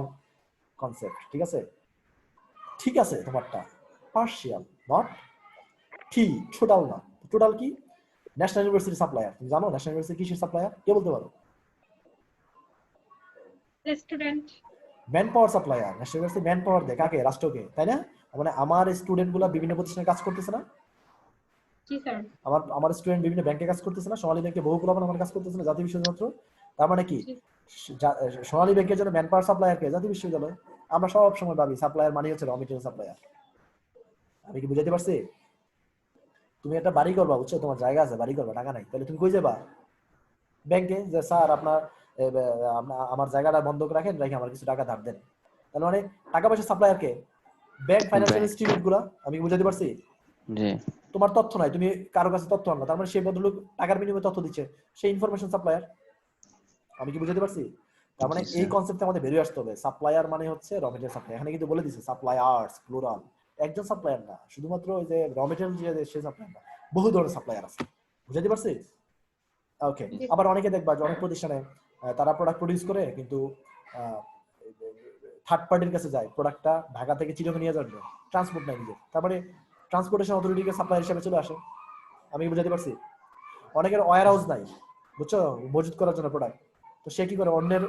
concept. ঠিক আছে, ঠিক আছে, তোমারটা পার্শিয়াল, নট ঠিক, টোটাল না। টোটাল কি? National university supplier. তুমি জানো ন্যাশনাল ইউনিভার্সিটি কিসের সাপ্লায়ার? কে বলতে পারো? Student. Man power supplier. National university man power দেয় কাকে? রাষ্ট্রকে, তাই না? মানে আমার স্টুডেন্ট গুলা বিভিন্ন প্রতিষ্ঠানে কাজ করতেছে না? জি স্যার। আমার স্টুডেন্ট বিভিন্ন ব্যাংকে কাজ করতেছে না? সোনালী ব্যাংকে বহু পোলাপান আমার কাজ করতেছে না? জাতীয় বিশ্ববিদ্যালয়। তার মানে কি? সোনালী ব্যাংকের জন্য ম্যান পাওয়ার সাপ্লায়ার কে? জাতীয় বিশ্ববিদ্যালয়। আমরা সব সময় ভাবি সাপ্লায়ার মানে হচ্ছে র মেটেরিয়াল সাপ্লায়ার। আমি কি বুঝাতে পারছি? তুমি একটা বাড়ি করবা, বুঝছো, তোমার জায়গা আছে, বাড়ি করবা, টাকা নাই, তাহলে তুমি কই যাবা? ব্যাংকে, যে স্যার আপনার আমার জায়গাটা বন্ধক রাখেন, রেখে আমার কিছু টাকা ধার দেন। তাহলে মানে টাকা পয়সা সাপ্লায়ার কে? ব্যাংক, ফাইন্যান্সিয়াল ইনস্টিটিউট গুলা। আমি কি বুঝাতে পারছি? জি। তোমার তথ্য নাই, তুমি কারো কাছে তথ্য আনলা, তার মানে সেই ভদ্রলোক টাকার বিনিময়ে তথ্য দিচ্ছে, সেই ইনফরমেশন সাপ্লায়ার। আমি কি বুঝাতে পারছি? তার মানে এই কনসেপ্টে আমাদের বেরিয়ে আসতে হবে। সাপ্লায়ার মানে হচ্ছে র মেটেরিয়াল সাপ্লাই। এখানে কিন্তু বলে দিছে সাপ্লায়ার্স প্লুরাল, একজন সাপ্লায়ার না, শুধুমাত্র ওই যে র মেটেরিয়াল যে সে সাপ্লায়ার না, বহু ধরনের সাপ্লায়ার আছে। বুঝাতে পারছি? ওকে। আবার অনেকে দেখবা যে অনেক প্রতিষ্ঠানে তারা প্রোডাক্ট প্রডিউস করে, কিন্তু থার্ড পার্টির কাছে যায় প্রোডাক্টটা, ঢাকা থেকে চিটাগং নিয়ে যাবে, ট্রান্সপোর্ট নাই নিজে, তারপরে ট্রান্সপোর্টেশন অথরিটিকে সাপ্লায়ার হিসেবে চলে আসে। আমি বুঝাতে পারছি? অনেকের ওয়্যার হাউস নাই, বুঝছো, মজুত করার জন্য প্রোডাক্ট, তো সে কি করে? অন্যের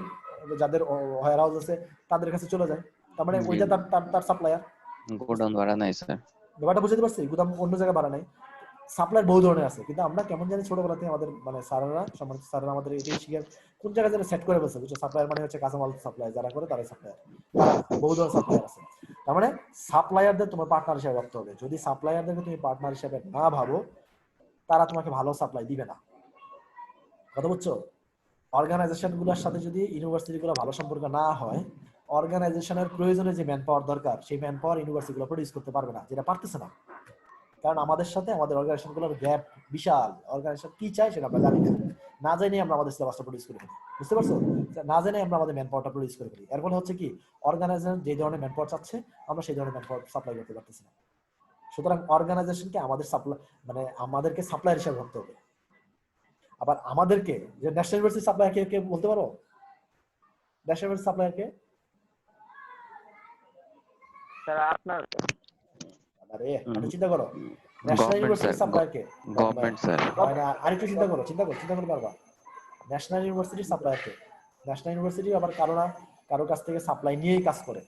যাদের ওয়্যার হাউস আছে তাদের কাছে চলে যায়, তার মানে ওইটা তার সাপ্লায়ার। গোডাউন ভাড়া নাই স্যার। ব্যাপারটা বুঝতে পারছি? গুদাম অন্য জায়গায় বাড়া নাই। সাপ্লায়ার বহু ধরনের আছে, কিন্তু আমরা কেমন জানি ছোটবেলা থেকে আমাদের মানে স্যাররা, সম্মানিত স্যাররা আমাদের এটাই শিখে কোন জায়গায় যেন সেট করে বলছে, বুঝছো, সাপ্লায়ার মানে হচ্ছে কাঁচামাল সাপ্লাই, যারা করে তারাই সাপ্লায়ার। বহু ধরনের সাপ্লায়ার আছে। তার মানে সাপ্লায়ারদের তোমার পার্টনার হিসেবে ভাবতে হবে। যদি সাপ্লায়ারদেরকে তুমি পার্টনার হিসেবে না ভাবো, তারা তোমাকে ভালো সাপ্লাই দিবে না। কথা বুঝছো? অর্গানাইজেশন গুলোর সাথে যদি ইউনিভার্সিটি গুলো ভালো সম্পর্ক না হয়, অর্গানাইজেশনের প্রয়োজনে যে ম্যান পাওয়ার দরকার, সেই ম্যান পাওয়ার ইউনিভার্সিটি গুলো প্রডিউস করতে পারবে না, যেটা পারতেছে না। কারণ আমাদের সাথে আমাদের অর্গানাইজেশন গুলোর গ্যাপ বিশাল। অর্গানাইজেশন কি চাই সেটা আমরা জানি না, না জানি আমরা আমাদের সিলেবাসটা প্রডিউস করে ফেলি। বুঝতে পারছো? না জানি আমরা আমাদের ম্যান পাওয়ারটা প্রডিউস করে ফেলি। এর ফলে হচ্ছে কি, অর্গানাইজেশন যে ধরনের ম্যান পাওয়ার চাচ্ছে, আমরা সেই ধরনের ম্যান পাওয়ার সাপ্লাই করতে পারতেছি না। সুতরাং অর্গানাইজেশনকে আমাদের সাপ্লাই মানে আমাদেরকে সাপ্লায়ার হিসেবে ভাবতে হবে। আবার আমাদেরকে যে ন্যাশনাল ইউনিভার্সিটি সাপ্লায়ার কে বলতে পারো? ন্যাশনাল ইউনিভার্সিটি সাপ্লায়ার কে? স্যার আপনার। আরে একটু চিন্তা করো, ন্যাশনাল ইউনিভার্সিটি সাপ্লায়ার কে? Government sir. আরেকটু চিন্তা করো পারবা? ন্যাশনাল ইউনিভার্সিটি সাপ্লায়ার কে? ন্যাশনাল ইউনিভার্সিটি আবার কারো কাছ থেকে সাপ্লাই নিয়েই কাজ করে।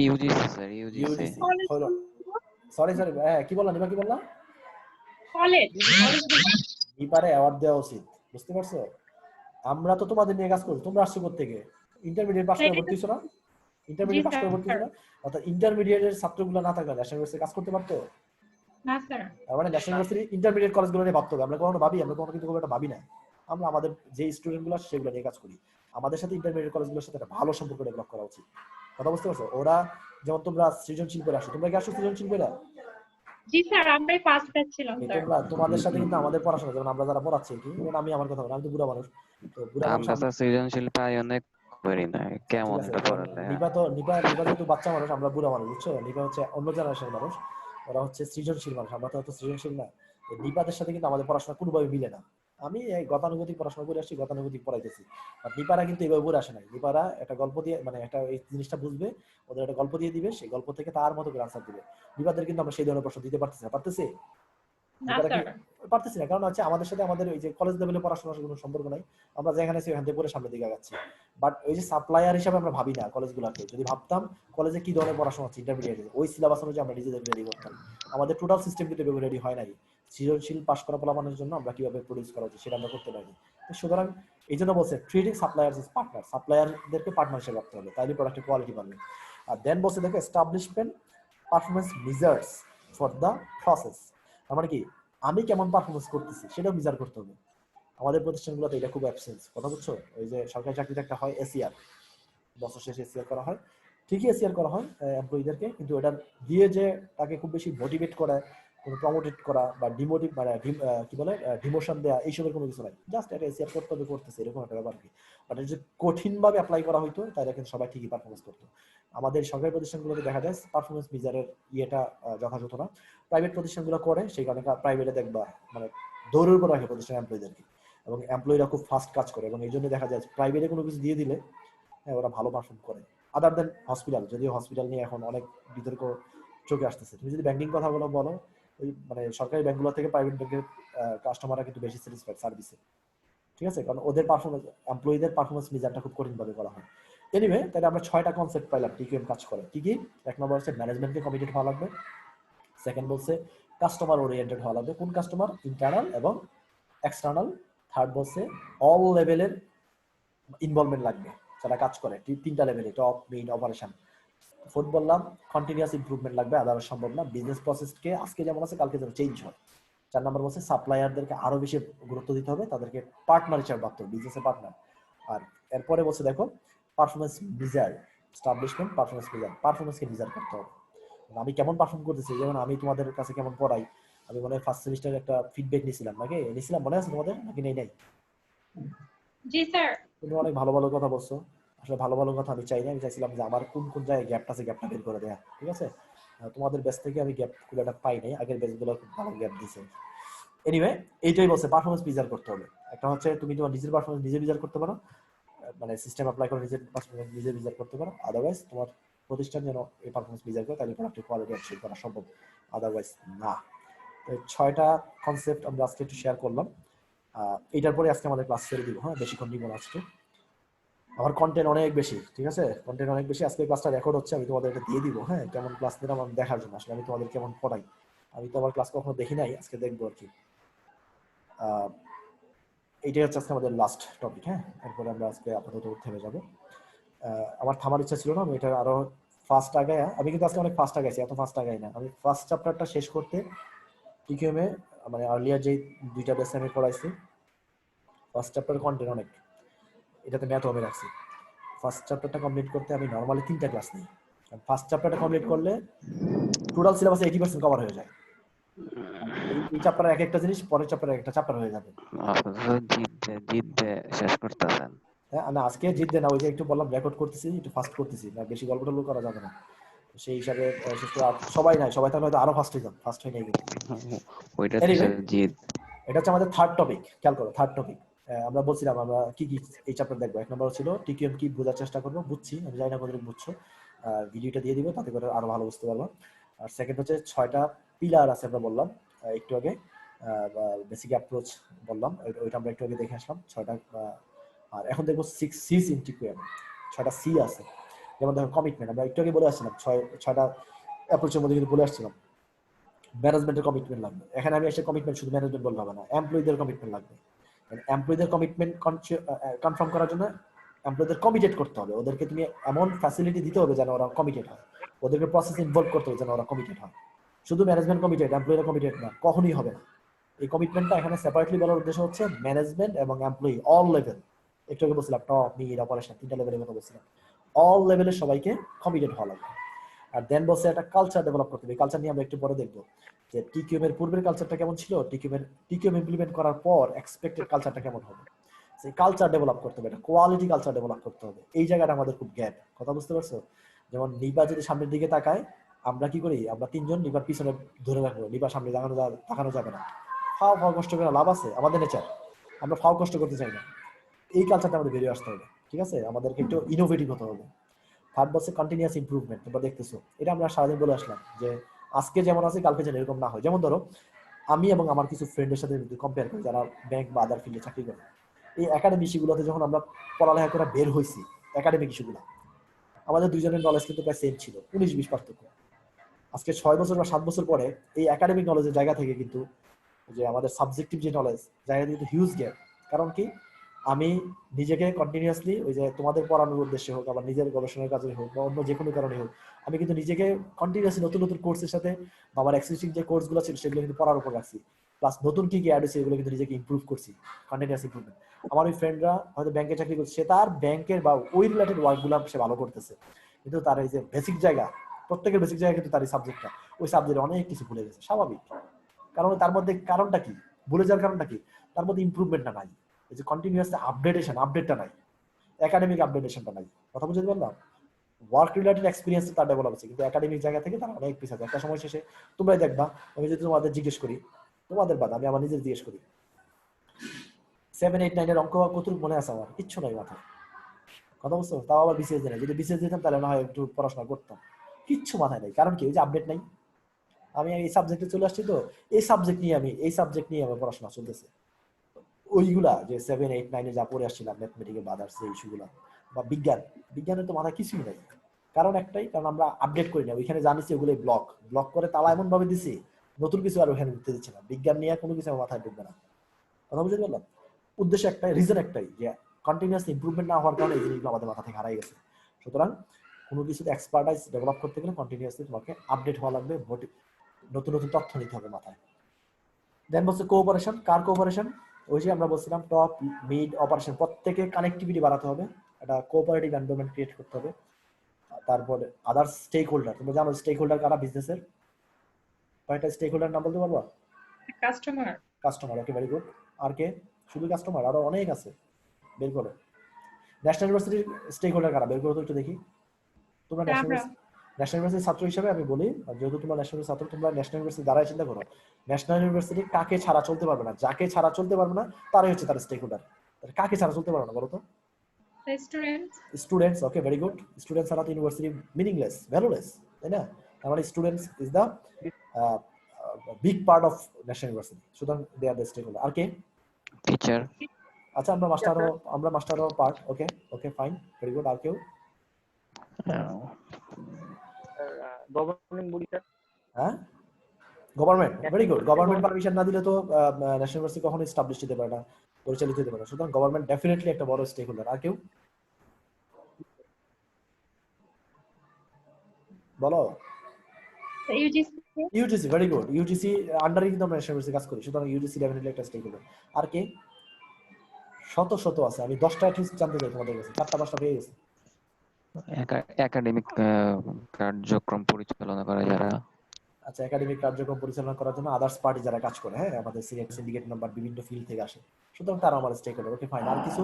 UGC sir, UGC. ইউজিসি হলো, সরি হ্যাঁ, কি বললাম নিবা, কি বললাম? কলেজ। নিপারে অ্যাওয়ার্ড দেওয়া উচিত। বুঝতে পারছো? আমরা তো তোমাদের নিয়ে কাজ করি, তোমরা আসছো কোথা থেকে? ইন্টারমিডিয়েট পাস করে ভর্তি হইছো না? ইন্টারমিডিয়েট পাস করে ভর্তি হইছো না? অর্থাৎ ইন্টারমিডিয়েটের ছাত্রগুলো না থাকলে ন্যাশনাল ইউনিভার্সিটি কাজ করতে পারতো না স্যার। মানে ন্যাশনাল ইউনিভার্সিটি ইন্টারমিডিয়েট কলেজগুলো নিয়ে ভাবতে হবে। আমরা কখনো ভাবি? আমরা কখনো কিন্তু এটা ভাবি না। আমরা আমাদের যে স্টুডেন্টগুলো সেগুলো নিয়ে কাজ করি। আমাদের সাথে ইন্টারমিডিয়েট কলেজগুলোর সাথে একটা ভালো সম্পর্ক ডেভেলপ করা উচিত। কথা বুঝতে পারছো? ওরা যেমন তোমরা সৃজনশীল করে আসো, তোমরা কি আসো সৃজনশীল করে? জি স্যার, আমরাই ফার্স্ট ব্যাচ ছিলাম স্যার। তোমরা তোমাদের সাথে কিন্তু আমাদের পড়াশোনা, যেমন আমরা যারা পড়াচ্ছি কি, আমি আমার কথা বলি, আমি তো বুড়া মানুষ, তো বুড়া মানুষ আমরা তো সৃজনশীল পাই অনেক করি না, কেমন এটা পড়ালে। নিপা যেহেতু বাচ্চা মানুষ, আমরা বুড়া মানুষ, বুঝছো? নিপা হচ্ছে অন্য জেনারেশনের মানুষ, ওরা হচ্ছে সৃজনশীল মানুষ, আমরা তো সৃজনশীল না। নিপাদের সাথে কিন্তু আমাদের পড়াশোনা কোনোভাবে মিলে না। আমি এই গতানুগতিক পড়াশোনা করে আসছি, গতানুগতিক পড়াইতেছি। আর নিপারা কিন্তু এইভাবে পড়ে আসে নাই। নিপারা একটা গল্প দিয়ে, মানে একটা এই জিনিসটা বুঝবে, ওদের একটা গল্প দিয়ে দিবে, সেই গল্প থেকে তার মতো করে আনসার দিবে। নিপাদের কিন্তু আমরা সেই ধরনের প্রশ্ন দিতে পারতেছি না। পারতেছি? না করা কি স্যার। পারতেছি না, কারণ হচ্ছে আমাদের সাথে আমাদের ওই যে কলেজ লেভেলে পড়াশোনার কোনো সম্পর্ক নাই। আমরা যেখানে আছি ওখান থেকে পড়ে সামনের দিকে আগাচ্ছি। বাট ওই যে সাপ্লায়ার হিসাবে আমরা ভাবি না কলেজগুলোকে। যদি ভাবতাম কলেজে কি ধরনের পড়াশোনা হচ্ছে ইন্টারমিডিয়েটে, ওই সিলেবাস অনুযায়ী আমরা নিজেদের রেডি করতাম। আমাদের টোটাল সিস্টেম কিন্তু এভাবে রেডি হয় নাই। সৃজনশীল পাশ করা ফলাফলের জন্য আমরা কিভাবে প্রডিউস করা উচিত সেটা আমরা করতে পারিনি। তো সুতরাং এই জন্য বলছে ট্রিটিং সাপ্লায়ার্স ইজ পার্টনার, সাপ্লায়ারদেরকে পার্টনার হিসেবে রাখতে হবে, তাইলে প্রোডাক্টের কোয়ালিটি বাড়বে। আর দেন বলছে দেখো establishment performance measures for the process. তার মানে কি আমি কেমন পারফরমেন্স করতেছি সেটাও মেজার করতে হবে। আমাদের প্রতিষ্ঠানগুলোতে এটা খুব অ্যাবসেন্স, কথা বুঝছো? ওই যে সরকারি চাকরিতে একটা হয় এসিআর, বছর শেষে এসিআর করা হয়, ঠিকই এসিআর করা হয় এমপ্লয়ীদেরকে, কিন্তু এটা দিয়ে যে তাকে খুব বেশি মোটিভেট করা, কোনো প্রমোটেড করা বা ডিমোটিভ মানে কি বলে ডিমোশন দেওয়া এইসবের কোনো কিছু নাই। জাস্ট এটা এসিআর করতে হবে, করতেছে এরকম একটা ব্যাপার কি। বাট এটা যদি কঠিনভাবে অ্যাপ্লাই করা হইতো তাহলে কিন্তু সবাই ঠিকই পারফরমেন্স করতো। আমাদের সরকারি প্রতিষ্ঠানগুলোতে দেখা যায় পারফরমেন্স মেজারের ইয়েটা যথাযথ না। প্রাইভেট প্রতিষ্ঠানগুলো করে, সেই কারণে প্রাইভেটে দেখবা মানে দৌড়ের উপর রাখে প্রতিষ্ঠান এমপ্লয়ীদেরকে, এবং এমপ্লয়িরা খুব ফাস্ট কাজ করে, এবং এই জন্য দেখা যায় প্রাইভেটে কোনো কিছু দিয়ে দিলে ওরা ভালো পারফর্ম করে। আদার দেন হসপিটাল, যদিও হসপিটাল নিয়ে এখন অনেক বিতর্ক চোখে আসতেছে। তুমি যদি ব্যাংকিং কথা বলো, ওই মানে সরকারি ব্যাংকগুলো থেকে প্রাইভেট ব্যাংকের কাস্টমাররা কিন্তু বেশি স্যাটিসফাইড সার্ভিসে, ঠিক আছে, কারণ ওদের পারফরমেন্স এমপ্লয়ীদের পারফরমেন্স মেজারটা খুব কঠিনভাবে করা হয়। এনিওয়ে, তাহলে আমরা 6টা কনসেপ্ট পাইলাম টিকিউএম কাজ করে। কি কি? এক নম্বর হচ্ছে ম্যানেজমেন্টকে কমিটেড হওয়া লাগবে। সেকেন্ড বলছে কাস্টমার ওরিয়েন্টেড হওয়া লাগবে। কোন কাস্টমার? ইন্টারনাল এবং এক্সটার্নাল। থার্ড বলছে অল লেভেলের ইনভলভমেন্ট লাগবে যারা কাজ করে, 3টা লেভেলে, টপ, মেইন, অপারেশন। ফোর্থ বললাম কন্টিনিউয়াস ইমপ্রুভমেন্ট লাগবে, আদারওয়াইজ সম্ভব না। বিজনেস প্রসেসকে আজকে যেমন আছে কালকে যেন চেঞ্জ হয়। 4 নম্বর বলছে সাপ্লায়ারদেরকে আরো বেশি গুরুত্ব দিতে হবে, তাদেরকে পার্টনার হিসেবে ভাবতে হবে, বিজনেসের পার্টনার। আর এরপরে বলছে দেখো performance measure, establishment performance measure, পারফরমেন্সকে মেজার করতে হবে। আমি কেমন পারফর্ম করতেছি, যেমন আমি তোমাদের কাছে কেমন পড়াই, আমি মনে হয় ফার্স্ট সেমিস্টারে একটা ফিডব্যাক নিয়েছিলাম, নাকি নিয়েছিলাম মনে আছে তোমাদের, নাকি নেই? নাই, জি স্যার। তুমি অনেক ভালো ভালো কথা বলছো। আসলে ভালো ভালো কথা আমি চাই না, আমি চাইছিলাম যে আমার কোন কোন জায়গায় গ্যাপটা আছে গ্যাপটা বের করে দেয়া, ঠিক আছে। তোমাদের ব্যাচ থেকে আমি গ্যাপ খুব একটা পাই নাই, আগের ব্যাচগুলো খুব ভালো গ্যাপ দিয়েছে। এনিওয়ে, এইটাই বলছে পারফরমেন্স মেজার করতে হবে। একটা হচ্ছে তুমি তোমার নিজের পারফরমেন্স নিজে মেজার করতে পারো, মানে সিস্টেম অ্যাপ্লাই করে নিজের পারফরমেন্স নিজে মেজার করতে পারো। আদারওয়াইজ তোমার প্রতিষ্ঠান যেন এই পারফরমেন্স মেজার করে, তাহলে প্রোডাক্টের কোয়ালিটি অ্যাচিভ করা সম্ভব, আদারওয়াইজ না। তো 6টা কনসেপ্ট আমরা আজকে একটু শেয়ার করলাম। এইটার পরে আজকে আমাদের ক্লাস ছেড়ে দিব, হ্যাঁ, বেশিক্ষণ নিব না আজকে, আমার কন্টেন্ট অনেক বেশি, ঠিক আছে, কন্টেন্ট অনেক বেশি। আজকে ক্লাসটা রেকর্ড হচ্ছে, আমি তোমাদের এটা দিয়ে দিব, হ্যাঁ, কেমন ক্লাস দিলাম আমি দেখার জন্য। আসলে আমি তোমাদের কেমন পড়াই, আমি তো আমার ক্লাস কখনো দেখি নাই, আজকে দেখবো আর কি। এইটাই হচ্ছে আজকে আমাদের লাস্ট টপিক, হ্যাঁ, এরপরে আমরা আজকে আপাতত থেমে যাবো। আমার থামার ইচ্ছা ছিল না, আমি এটা আরো ফাস্ট আগায়, আমি কিন্তু আজকে অনেক ফাস্ট আগাইছি, এত ফাস্ট আগাই না। আমি ফার্স্ট চ্যাপ্টারটা শেষ করতে টিকিউএম এ মানে আর্লিয়ার যে 2টা বেস আমি পড়াইছি, ফার্স্ট চ্যাপ্টার কন্টেন্ট অনেক, এটাতে ম্যাথও আমি রাখছি। ফার্স্ট চ্যাপ্টারটা কমপ্লিট করতে আমি নর্মালি 3টা ক্লাস নিই। ফার্স্ট চ্যাপ্টারটা কমপ্লিট করলে টোটাল সিলেবাসে 80% কভার হয়ে যায়। এই চ্যাপ্টারে এক একটা জিনিস, পরের চ্যাপ্টারে একটা চ্যাপ্টার হয়ে যাবে। জিততে শেষ করতেছেন। হ্যাঁ, না আজকে জিতবে না, ওই যে একটু বললাম রেকর্ড করতেছি, একটু ফাস্ট করতেছি না, বেশি গল্প টল্প করা যাবে না। সেই হিসাবে শেষ করে সবাই নাই, সবাই তাহলে হয়তো আরো ফাস্ট হয়ে যাবে, ফাস্ট হয়ে নাই কিন্তু। ওইটা তো এনিওয়ে, জিত। এটা হচ্ছে আমাদের থার্ড টপিক, খেয়াল করো থার্ড টপিক। আমরা বলছিলাম আমরা কি কি এই চ্যাপ্টার দেখবো। এক নম্বর ছিল টিকিউএম কি, বোঝার চেষ্টা করবো, বুঝছি, আমি জানি না কতটুকু বুঝছো, ভিডিওটা দিয়ে দিব, তাতে করে আরো ভালো বুঝতে পারবো। আর সেকেন্ড হচ্ছে 6টা পিলার আছে আমরা বললাম একটু আগে, বেসিক অ্যাপ্রোচ বললাম, ওইটা আমরা একটু আগে দেখে আসলাম 6টা। আর এখন দেখবো 6 সিস ইন টিকিউএম, 6টা সি আছে। যেমন দেখো কমিটমেন্ট, আমরা একটু আগে বলে আসছিলাম, 6টা অ্যাপ্রোচের মধ্যে কিন্তু বলে আসছিলাম। ম্যানেজমেন্টের কমিটমেন্ট লাগবে, এখানে আমি এসে কমিটমেন্ট শুধু ম্যানেজমেন্ট বলতে হবে না, এমপ্লয়ীদের কমিটমেন্ট লাগবে। এমপ্লয়ীদের কমিটমেন্ট কনফার্ম করার জন্য এমপ্লয়ীদের কমিটেড করতে হবে, ওদেরকে তুমি এমন ফ্যাসিলিটি দিতে হবে যেন ওরা কমিটেড হয়, ওদেরকে প্রসেস ইনভলভ করতে হবে যেন ওরা কমিটেড হয়। শুধু ম্যানেজমেন্ট কমিটেড, এমপ্লয়ীরা কমিটেড না, কখনোই হবে না। এই কমিটমেন্টটা এখানে সেপারেটলি বলার উদ্দেশ্য হচ্ছে ম্যানেজমেন্ট এবং এমপ্লয়ি অল লেভেল, একটু আগে বলছিলাম টপ, মিড, অপারেশন, 3টা লেভেলের কথা বলছিলাম, অল লেভেলের সবাইকে কমিটেড হওয়া লাগবে। আর দেন বলছে একটা কালচার ডেভেলপ করতে হবে, কালচার নিয়ে আমরা একটু পরে দেখবো যে টিকিউএম এর পূর্বের কালচারটা কেমন ছিল, টিকিউএম ইমপ্লিমেন্ট করার পর এক্সপেক্টেড কালচারটা কেমন হবে। সেই কালচার ডেভেলপ করতে হবে, একটা কোয়ালিটি কালচার ডেভেলপ করতে হবে। এই জায়গাটা আমাদের খুব গ্যাপ, কথা বুঝতে পারছো? যেমন নিপা যদি সামনের দিকে তাকায়, আমরা কি করি, আমরা 3জন নিপার পিছনে ধরে রাখবো, নিপা সামনে তাকানো যাবে না, ফাও ফাও কষ্ট করে লাভ আছে, আমাদের নেচার, আমরা ফাও কষ্ট করতে চাই না। এই কালচারটা আমাদের বেরিয়ে আসতে হবে, ঠিক আছে, আমাদেরকে একটু ইনোভেটিভ হতে হবে। থার্ড বলছে কন্টিনিউয়াস ইমপ্রুভমেন্ট, তোমরা দেখতেছো এটা আমরা সারাদিন বলে আসলাম যে আজকে যেমন আছে কালকে যেন এরকম না হয়। যেমন ধরো আমি এবং আমার কিছু ফ্রেন্ডের সাথে যদি কম্পেয়ার করি যারা ব্যাংক বা আদার ফিল্ডে চাকরি করে, এই একাডেমিক ইস্যুগুলোতে যখন আমরা পড়ালেখা করে বের হয়েছি, একাডেমিক ইস্যুগুলো আমাদের দুজনের নলেজ কিন্তু প্রায় সেম ছিল, 19-20 পার্থক্য। আজকে 6 বছর বা 7 বছর পরে এই একাডেমিক নলেজের জায়গা থেকে কিন্তু যে আমাদের সাবজেক্টিভ যে নলেজ জায়গা থেকে কিন্তু হিউজ গ্যাপ। কারণ কি, আমি নিজেকে কন্টিনিউয়াসলি ওই যে তোমাদের পড়ানোর উদ্দেশ্যে হোক, আবার নিজের গবেষণার কাজে হোক, বা অন্য যে কোনো কারণে হোক, আমি কিন্তু নিজেকে কন্টিনিউয়াসলি নতুন নতুন কোর্সের সাথে বা আমার এক্সিস্টিং যে কোর্সগুলো ছিল সেগুলো কিন্তু পড়ার উপর রাখছি, প্লাস নতুন কি কি অ্যাড হয়েছে এগুলো কিন্তু নিজেকে ইমপ্রুভ করছি, কন্টিনিউয়াস ইমপ্রুভমেন্ট। আমার ওই ফ্রেন্ডরা হয়তো ব্যাংকে চাকরি করছে, সে তার ব্যাংকের বা ওই রিলেটেড ওয়ার্কগুলো সে ভালো করতেছে, কিন্তু তার এই যে বেসিক জায়গা, প্রত্যেকের বেসিক জায়গা কিন্তু তার এই সাবজেক্টটা, ওই সাবজেক্টে অনেক কিছু ভুলে গেছে, স্বাভাবিক। কারণ তার মধ্যে কারণটা কি, ভুলে যাওয়ার কারণটা কি, তার মধ্যে ইমপ্রুভমেন্টটা নাই, এই যে কন্টিনিউয়াস আপডেটটা নাই, একাডেমিক আপডেটেশনটা নাই। কথা বুঝতে পারলাম? ওয়ার্ক রিলেটেড এক্সপিরিয়েন্স তার ডেভেলপ হচ্ছে, কিন্তু একাডেমিক জায়গা থেকে তারা অনেক পিছিয়ে আছে। একটা সময় শেষে তোমরাই দেখবা, আমি যদি তোমাদের জিজ্ঞেস করি, তোমাদের বাদ আমি আমার নিজের জিজ্ঞেস করি, 7, 8, 9 এর অঙ্ক কতটুকু মনে আছে আমার? কিচ্ছু নাই মাথায়। কথা বুঝছো? তাও আবার বিসিএস দিই না, যদি বিসিএস দিতাম তাহলে না হয় একটু পড়াশোনা করতাম। কিচ্ছু মাথায় নাই, কারণ কি, ওই যে আপডেট নাই। আমি এই সাবজেক্টে চলে আসছি, তো এই সাবজেক্ট নিয়ে আমার পড়াশোনা চলতেছে। ওইগুলা যে 7, 8, 9 যা পড়ে আসছিলাম, ম্যাথমেটিক্যাল বা আদার্স এই ইস্যুগুলা বা বিজ্ঞানের তো মাথায় কিছুই নাই। কারণ একটাই, কারণ আমরা আপডেট করি না, ওইখানে জানিছি ওগুলো ব্লক করে তালা এমন ভাবে দিছি, নতুন কিছু আর ওখানে দিতে দিচ্ছে না। বিজ্ঞান নিয়ে কোনো কিছু আমার মাথায় ঢুকবে না। কথা বুঝতে পারলাম? উদ্দেশ্য একটাই, রিজন একটাই, যে কন্টিনিউয়াস ইমপ্রুভমেন্ট না হওয়ার কারণে এই জিনিসগুলো আমাদের মাথা থেকে হারাই গেছে। সুতরাং কোনো কিছুতে এক্সপার্টাইজ ডেভেলপ করতে গেলে কন্টিনিউয়াসলি তোমাকে আপডেট হওয়া লাগবে, নতুন নতুন তথ্য নিতে হবে মাথায়। দেন বলছে কোঅপারেশন। কার কোঅপারেশন? ওই যে আমরা বলছিলাম টপ মিড অপারেশন, প্রত্যেকে কানেক্টিভিটি বাড়াতে হবে, একটা কোঅপারেটিভ এনভায়রনমেন্ট ক্রিয়েট করতে হবে। তারপরে আদার স্টেক হোল্ডার, তুমি জানো স্টেক হোল্ডার কারা বিজনেসের? কয়টা স্টেক হোল্ডার নাম বলতে পারবা? Customer. কাস্টমার, ওকে, ভেরি গুড। আর কে? শুধু কাস্টমার? আরো অনেক আছে, বের করো। ন্যাশনাল ইউনিভার্সিটির স্টেক হোল্ডার কারা, বের করো তো একটু দেখি। তোমরা আমরা। ন্যাশনাল ইউনিভার্সিটির ছাত্র হিসেবে আমি বলি, যেহেতু তোমরা ন্যাশনাল ছাত্র, তোমরা ন্যাশনাল ইউনিভার্সিটি দ্বারাই চিন্তা করো। ন্যাশনাল ইউনিভার্সিটি কাকে ছাড়া চলতে পারবে না? যাকে ছাড়া চলতে পারবে না তারাই হচ্ছে তার স্টেক হোল্ডার। কাকে ছাড়া চলতে পারবে না বলো তো? The students. Students, okay, very good. Students ছাড়া তো ইউনিভার্সিটি মিনিংলেস, ভ্যালুলেস, তাই না? তার মানে students is the big part of national university, সুতরাং they are the stakeholder. আর কে? টিচার। আচ্ছা, আমরা মাস্টারও part, okay okay, fine, very good. আর কেউ? Governing body sir. হ্যাঁ, government, very good. Government permission না দিলে তো ন্যাশনাল ইউনিভার্সিটি কখনো এস্টাবলিশ হতে পারে না, পরিচালিত হতে পারে না। সুতরাং গভর্নমেন্ট ডেফিনেটলি একটা বড় স্টেক হোল্ডার। আর কেউ বলো? The UGC. UGC, very good. UGC আন্ডারে কিন্তু আমরা ন্যাশনাল ইউনিভার্সিটি কাজ করি, সুতরাং ইউজিসি ডেফিনেটলি একটা স্টেক হোল্ডার। আর কে? শত আছে, আমি 10টা অ্যাটলিস্ট জানতে চাই তোমাদের কাছে, 4টা-5টা পেয়ে গেছি। একাডেমিক কার্যক্রম পরিচালনা করে যারা। আচ্ছা, একাডেমিক কার্যক্রম পরিচালনা করার জন্য আদার্স পার্টি যারা কাজ করে, হ্যাঁ, আমাদের সিন্ডিকেট নাম্বার বিভিন্ন ফিল্ড থেকে আসে, সুতরাং তারা আমার স্টেক হোল্ডার। Okay, fine. আর কিছু?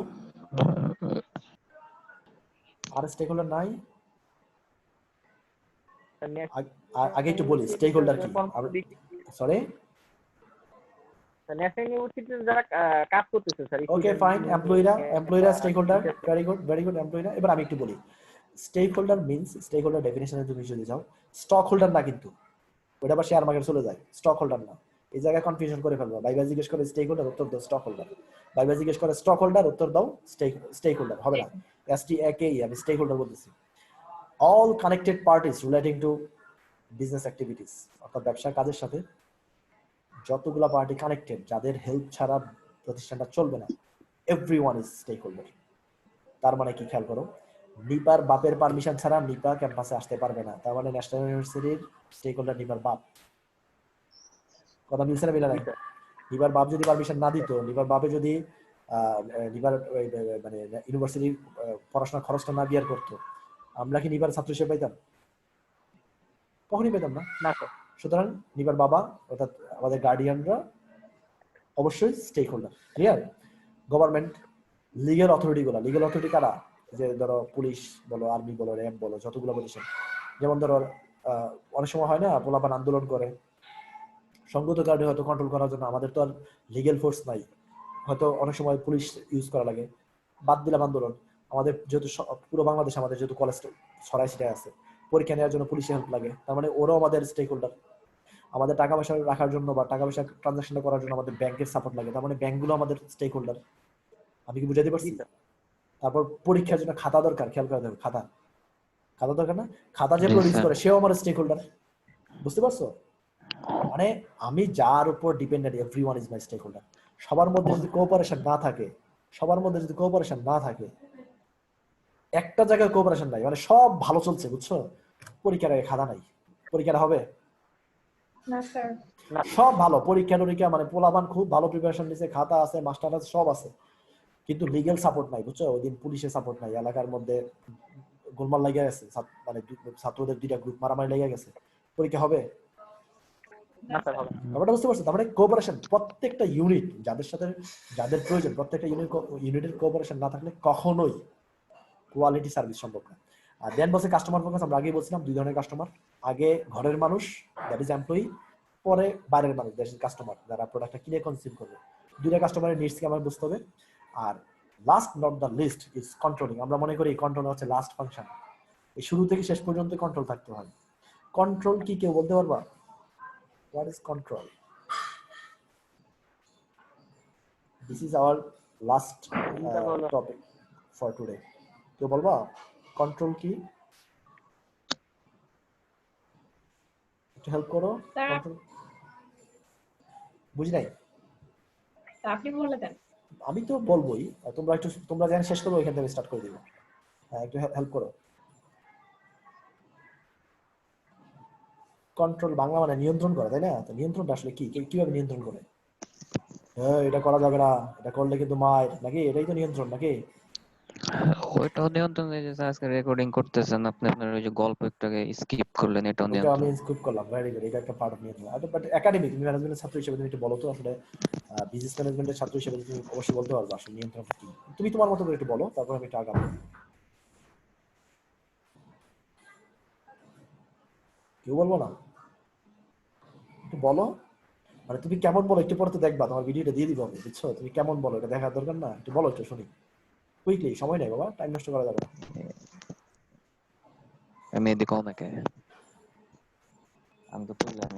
আর স্টেক হোল্ডার নাই? আগে একটু বলি স্টেক হোল্ডার কি। সরি, ন্যাশনাল ইউনিভার্সিটিতে যারা কাজ করতেছে স্যার। Okay, fine. এমপ্লয়িরা স্টেক হোল্ডার, ভেরি গুড এমপ্লয়িরা। এবার আমি একটু বলি stakeholder means, stakeholder ডেফিনেশনে তুমি যদি যাও, স্টক হোল্ডার না, কিন্তু ওটা আবার শেয়ার মার্কেট চলে যায়, স্টক হোল্ডার না। এই জায়গায় কনফিউশন করে ফেলবো। বাইবা জিজ্ঞেস করে স্টেক হোল্ডার, উত্তর দাও স্টক হোল্ডার। বাইবা জিজ্ঞেস করে স্টক হোল্ডার, উত্তর দাও স্টেক হোল্ডার। হবে না, STAKE, আমি স্টেক হোল্ডার বলতেছি। All connected parties relating to business activities, অর্থাৎ ব্যবসার কাজের সাথে যতগুলা পার্টি কানেক্টেড, যাদের হেল্প ছাড়া প্রতিষ্ঠানটা চলবে না, এভরিওয়ান ইজ স্টেক হোল্ডার। তার মানে কি, খেয়াল করো, নিপার বাপের পারমিশন ছাড়া নিপা ক্যাম্পাসে আসতে পারবে না। তার মানে ন্যাশনাল ইউনিভার্সিটির স্টেক হোল্ডার নিপার বাপ। কথা মিলছে না মিলা নাই? নিপার বাপ যদি পারমিশন না দিত, নিপার বাপে যদি নিপার মানে ইউনিভার্সিটি পড়াশোনার খরচটা না বিয়ার করতো, আমরা কি নিপার ছাত্র হিসেবে পাইতাম? কখনই পেতাম না। সুতরাং নিপার বাবা অর্থাৎ আমাদের গার্ডিয়ানরা অবশ্যই stakeholder. Clear? Government legal authority কারা? যে ধরো পুলিশ বলো, আর্মি বলো, র্যাব বলো, যতগুলো প্রতিষ্ঠান, যেমন ধরো অনেক সময় হয় না, পোলাপান আন্দোলন করে, সংগত কারণে হয়তো কন্ট্রোল করার জন্য আমাদের তো আর লিগ্যাল ফোর্স নাই, হয়তো অনেক সময় পুলিশ ইউজ করা লাগে। বাদ দিলাম আন্দোলন, আমাদের যেহেতু পুরো বাংলাদেশ আমাদের যেহেতু কলেজ ছড়াই ছিটায় আছে, পরীক্ষা নেওয়ার জন্য পুলিশের হেল্প লাগে, তার মানে ওরাও আমাদের স্টেক হোল্ডার। আমাদের টাকা পয়সা রাখার জন্য বা টাকা পয়সা ট্রানজাকশন করার জন্য আমাদের ব্যাংকের সাপোর্ট লাগে, তার মানে ব্যাংকগুলো আমাদের স্টেক হোল্ডার। আমি কি বুঝাতে পারছি? জি স্যার। তারপর পরীক্ষার জন্য খাতা দরকার, খেয়াল করে দেবে, খাতা খাতা দরকার না? খাতা যে জি প্রডিউস স্যার। করে সেও আমার স্টেক হোল্ডার। বুঝতে পারছো? মানে আমি যার উপর dependent, everyone is my stakeholder. সবার মধ্যে যদি কোঅপারেশন না থাকে, সবার মধ্যে যদি কোঅপারেশন না থাকে, একটা জায়গায় কোঅপারেশন নাই, মানে সব ভালো চলছে, বুঝছো, পরীক্ষার আগে খাতা নাই, পরীক্ষাটা হবে? না স্যার। না সব ভালো, পরীক্ষা টরীক্ষা মানে পোলাপান খুব ভালো প্রিপারেশন নিছে, খাতা আছে, মাস্টার আছে, সব আছে, কিন্তু লিগ্যাল সাপোর্ট নাই, বুঝছো, ওই দিন পুলিশের সাপোর্ট নাই, এলাকার মধ্যে গোলমাল লাগিয়ে গেছে, মানে ছাত্রদের 2টা গ্রুপ মারামারি লেগে গেছে, পরীক্ষা হবে? না স্যার হবে না। ব্যাপারটা বুঝতে পারছো? তার মানে কোঅপারেশন, প্রত্যেকটা ইউনিট যাদের সাথে যাদের প্রয়োজন, প্রত্যেকটা ইউনিটের কোঅপারেশন না থাকলে কখনোই কোয়ালিটি সার্ভিস সম্ভব না। আর দেন বলছে কাস্টমার ফোকাস, আমরা আগেই বলছিলাম 2 ধরনের কাস্টমার, আগে ঘরের মানুষ, দ্যাট ইজ এমপ্লয়ি, পরে বাইরের মানুষ, দ্যাট ইজ কাস্টমার, যারা প্রোডাক্টটা কিনে কনজিউম করবে। 2টা কাস্টমারের নিডসকে আমার বুঝতে হবে। আর last not the least is controlling. আমরা মনে করি কন্ট্রোল হচ্ছে লাস্ট ফাংশন, এই শুরু থেকে শেষ পর্যন্ত কন্ট্রোল থাকতে হয়। কন্ট্রোল কি কেউ বলতে পারবা? What is control? This is our last topic for today. কেউ বলবা কন্ট্রোল কি? একটু হেল্প করো। স্যার কন্ট্রোল বুঝি নাই। আপনি বলে দেন। আমি তো বলবোই, তোমরা যেখানে শেষ করবে ওইখান থেকে স্টার্ট করে দিবো। হ্যাঁ, একটু হেল্প করো। কন্ট্রোল বাংলা মানে নিয়ন্ত্রণ করা, তাই না? তো নিয়ন্ত্রণটা আসলে কি, কিভাবে নিয়ন্ত্রণ করে? হ্যাঁ, এটা করা যাবে না, এটা করলে কিন্তু মার, নাকি? এটাই তো নিয়ন্ত্রণ, নাকি? ওইটাও নিয়ন্ত্রণ, এই যে আজকে রেকর্ডিং করতেছেন আপনি, আপনার ওই যে গল্প একটাকে স্কিপ করলেন, এটাও ওইটা আমি নিয়ন্ত্রণ। স্কুপ করলাম, ভেরি গুড, এটা একটা পার্ট অফ নিয়ন্ত্রণ। বাট একাডেমিক, তুমি ম্যানেজমেন্টের ছাত্র হিসেবে তুমি একটু বলো তো আসলে, বিজনেস ম্যানেজমেন্টের ছাত্র হিসেবে তুমি অবশ্যই বলতে পারবে আসলে নিয়ন্ত্রণটা কি। তুমি তোমার মতো করে একটু বলো, তারপর আমি একটু আগাবো। কেউ বলবো না? একটু বলো, মানে তুমি কেমন বলো, একটু পরে তো দেখবা, তোমার ভিডিওটা দিয়ে দিব আমি, বুঝছো? তুমি কেমন বলো এটা দেখার দরকার না? একটু বলো, একটু শুনি কুইকলি, সময় নেই বাবা, টাইম নষ্ট করা যাবে না। আমি এদিকে ওনাকে, আমি তো তুললাম।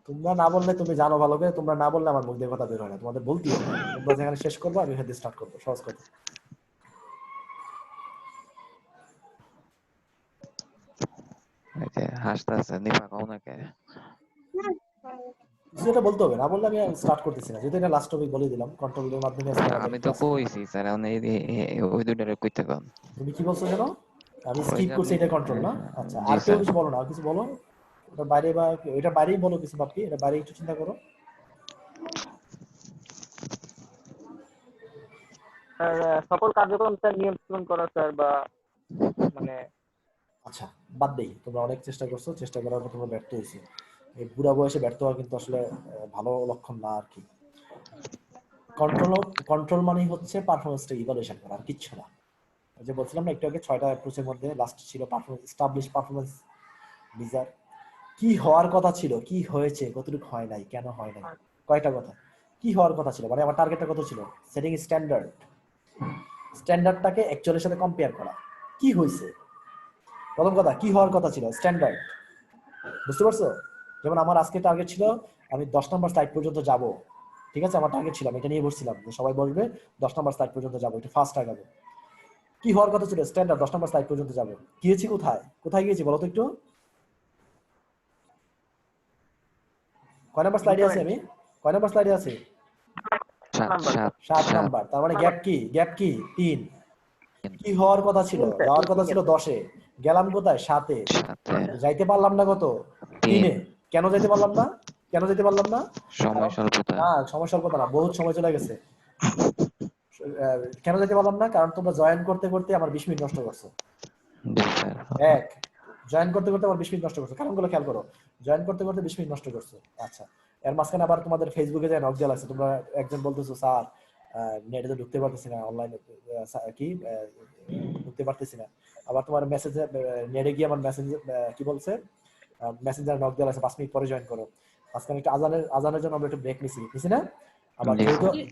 তোমরা না বললে, তুমি জানো ভালো করে, তোমরা না বললে আমার মুখ দিয়ে কথা বের হয় না, তোমাদের বলতেই হবে। তোমরা যেখানে শেষ করবো আমি ওখানে স্টার্ট করবো, সহজ কথা। হাসতে আছে নিপা ওনাকে। কিছু এটা বলতে হবে, না বললে আমি স্টার্ট করতেছি না, যেহেতু এটা লাস্ট টপিক বলে দিলাম, কন্ট্রোলের মাধ্যমে আজকে আমাদের আমি তো ক্লাস। কইছি স্যার, ওই দুইটারে কইতে কন। তুমি কি বলছো যেন? আমি ওই স্কিপ যে করছি, আপনি, এটা কন্ট্রোল না? আচ্ছা, জি আর কেউ স্যার। কিছু বলো না, আর কিছু বলো। ওটা বাইরে বা এটা বাইরেই বলো কিছু, বাকি এটা বাইরে একটু চিন্তা করো। স্যার সকল কার্যক্রম স্যার নিয়ন্ত্রণ করা স্যার, বা মানে আচ্ছা, বাদ দেই, তোমরা অনেক চেষ্টা করছো, চেষ্টা করার পর তোমরা ব্যর্থ হয়েছে। এই বুড়া বয়সে ব্যর্থ হওয়া কিন্তু আসলে ভালো লক্ষণ না আর কি। কন্ট্রোল কন্ট্রোল মানেই হচ্ছে পারফরমেন্সটা ইভালুয়েশন করা, আর কিচ্ছু না। ওই যে বলছিলাম না একটু আগে, 6টা অ্যাপ্রোচের মধ্যে লাস্ট ছিল পারফরমেন্স, এস্টাবলিশ পারফরমেন্স মেজার। কি হওয়ার কথা ছিল, কি হয়েছে, কতটুকু হয় নাই, কেন হয় নাই, কয়টা কথা। কি হওয়ার কথা ছিল মানে আমার টার্গেটটা কত ছিল, সেটিং স্ট্যান্ডার্ড, স্ট্যান্ডার্ডটাকে অ্যাকচুয়ালের সাথে কম্পেয়ার করা, কি হয়েছে। প্রথম কথা, কি হওয়ার কথা ছিল, স্ট্যান্ডার্ড। বুঝতে পারছো? যেমন আমার আজকে টার্গেট ছিল আমি 10 নম্বর স্লাইড পর্যন্ত যাব, ঠিক আছে, আমার টার্গেট ছিল, আমি এটা নিয়ে বসছিলাম যে সবাই বলবে 10 নম্বর স্লাইড পর্যন্ত যাবো, এটা ফার্স্ট আগাবো। কি হওয়ার কথা ছিল, স্ট্যান্ডার্ড, 10 নম্বর স্লাইড পর্যন্ত যাবো। গিয়েছি কোথায়, কোথায় গিয়েছি বলো তো একটু? কয় নম্বর স্লাইডে আছি আমি, কয় নম্বর স্লাইডে আছি? 7 নাম্বার। তার মানে গ্যাপ কি, গ্যাপ কি 3। কি হওয়ার কথা ছিল, যাওয়ার কথা ছিল 10-এ, গেলাম কোথায় 7-এ, যাইতে পারলাম না কত, 3-এ। কেন যাইতে পারলাম না, কেন যেতে পারলাম না? সময় স্বল্পতা। না, সময় স্বল্পতা না, বহুত সময় চলে গেছে। কেন যেতে পারলাম না? কারণ তোমরা জয়েন করতে করতে আমার 20 মিনিট নষ্ট করছো। এক, জয়েন করতে করতে আমার 20 মিনিট নষ্ট করছো, কারণগুলো খেয়াল করো। জয়েন করতে করতে 20 মিনিট নষ্ট করছো। আচ্ছা, এর মাঝখানে আবার তোমাদের ফেসবুকে যায় নক দেওয়া লাগছে, তোমরা একজন বলতেছো স্যার নেটে তো ঢুকতে পারতেছি না, অনলাইনে কি ঢুকতে পারতেছি না। আবার তোমার মেসেজে নেটে গিয়ে আমার মেসেঞ্জ কি বলছে, মেসেঞ্জার নক দেওয়া লাগছে 5 মিনিট পরে জয়েন করো। মাঝখানে একটু আজানের জন্য আমরা একটু ব্রেক নিছি না? আবার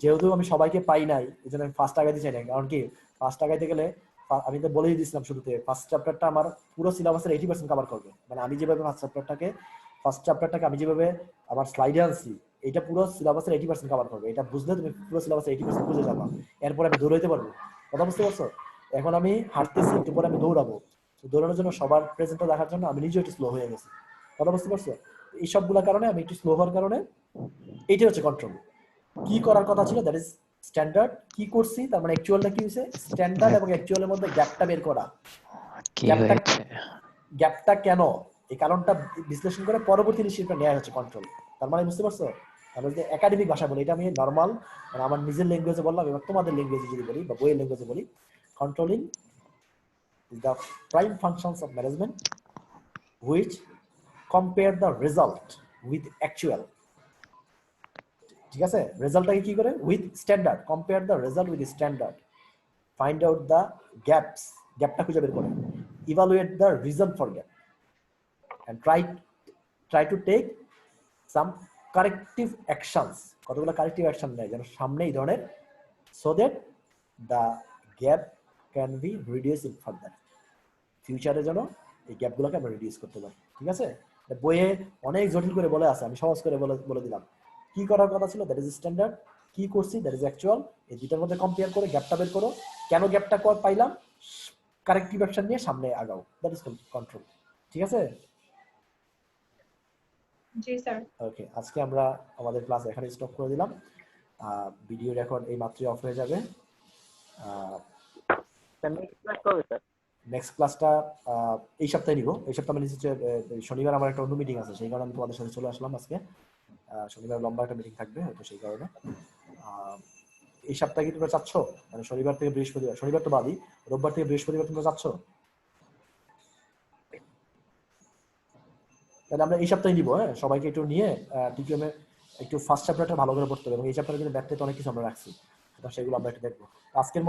যেহেতু আমি সবাইকে পাই নাই, এই জন্য আমি ফার্স্ট আগাইতে চাই না, কারণ কি ফার্স্ট আগাইতে গেলে আমি তো বলেই দিয়েছিলাম শুরুতে, ফার্স্ট চ্যাপ্টারটা আমার পুরো সিলেবাসের 80% কভার করবে। মানে আমি যেভাবে ফার্স্ট চ্যাপ্টারটাকে ফার্স্ট চ্যাপ্টারটাকে আমি যেভাবে আমার স্লাইডে আনছি, এটা পুরো সিলেবাসের 80% কভার করবে। এটা বুঝলে তুমি পুরো সিলেবাসের 80% বুঝে যাবা, এরপরে আমি দৌড়াইতে পারবো। কথা বুঝতে পারছো? এখন আমি হাঁটতেছি, একটু পরে আমি দৌড়াবো। দৌড়ানোর জন্য সবার প্রেজেন্টটা দেখার জন্য আমি নিজেও একটু স্লো হয়ে গেছি। কথা বুঝতে পারছো? এই সবগুলো কারণে আমি একটু স্লো হওয়ার কারণে এইটাই হচ্ছে কন্ট্রোল। কি করার কথা ছিল দ্যাট ইজ স্ট্যান্ডার্ড, কি করছি তার মানে অ্যাকচুয়ালটা কি হয়েছে, স্ট্যান্ডার্ড এবং অ্যাকচুয়ালের মধ্যে গ্যাপটা বের করা। কি গ্যাপটা হয়েছে? গ্যাপটা কেন, এই কারণটা বিশ্লেষণ করে পরবর্তী ইনিশিয়েটিভটা নেওয়া হচ্ছে কন্ট্রোল। তার মানে বুঝতে পারছো? আমরা যদি একাডেমিক ভাষা বলি, এটা আমি নর্মাল মানে আমার নিজের ল্যাঙ্গুয়েজে বললাম, এবার তোমাদের ল্যাঙ্গুয়েজে যদি বলি বা বইয়ের ল্যাঙ্গুয়েজে বলি, controlling is the prime functions of management which compare the result with actual. ঠিক আছে? রেজাল্টটাকে কি করে? With standard, compare the result with standard, find out the gaps, গ্যাপটা খুঁজে বের করে, evaluate the reason for gap, and try to take some corrective actions, কতগুলো corrective action নেয় যেন সামনে এই ধরনের, so that the gap can be reduced in further, ফিউচারে যেন এই গ্যাপগুলোকে আমরা রিডিউস করতে পারি। ঠিক আছে? বইয়ে অনেক জটিল করে বলে আছে, আমি সহজ করে বলে দিলাম। কি করার কথা ছিল দ্যাট ইজ স্ট্যান্ডার্ড, কি করছি দ্যাট ইজ অ্যাকচুয়াল, এই দুইটার মধ্যে কম্পেয়ার করে গ্যাপটা বের করো, কেন গ্যাপটা পাইলাম, কারেক্টিভ অ্যাকশন নিয়ে সামনে আগাও, দ্যাট ইজ কন্ট্রোল। ঠিক আছে? জি স্যার। ওকে, আজকে আমরা আমাদের ক্লাস এখানে স্টপ করে দিলাম। ভিডিও রেকর্ড এই মাত্রই অফ হয়ে যাবে। নেক্সট ক্লাস কবে স্যার? নেক্সট ক্লাসটা এই সপ্তাহে নিব। এই সপ্তাহে মানে হচ্ছে শনিবার আমার একটা অন্য মিটিং আছে, সেই কারণে আমি তোমাদের সাথে চলে আসলাম আজকে। শনিবার লম্বা একটা মিটিং থাকবে হয়তো, সেই কারণে এই সপ্তাহে কি তোমরা চাচ্ছ মানে শনিবার থেকে বৃহস্পতিবার, শনিবার তো বাদই, রোববার থেকে বৃহস্পতিবার তোমরা চাচ্ছ? তাহলে আমরা এই সপ্তাহে নিব। হ্যাঁ, সবাইকে একটু নিয়ে টিকিউএমে একটু ফার্স্ট চ্যাপ্টারটা ভালো করে পড়তে হবে, এবং এই চ্যাপ্টারে কিন্তু ম্যাথে অনেক কিছু আমরা রাখছি, তো সেগুলো আমরা একটু দেখবো। আজকের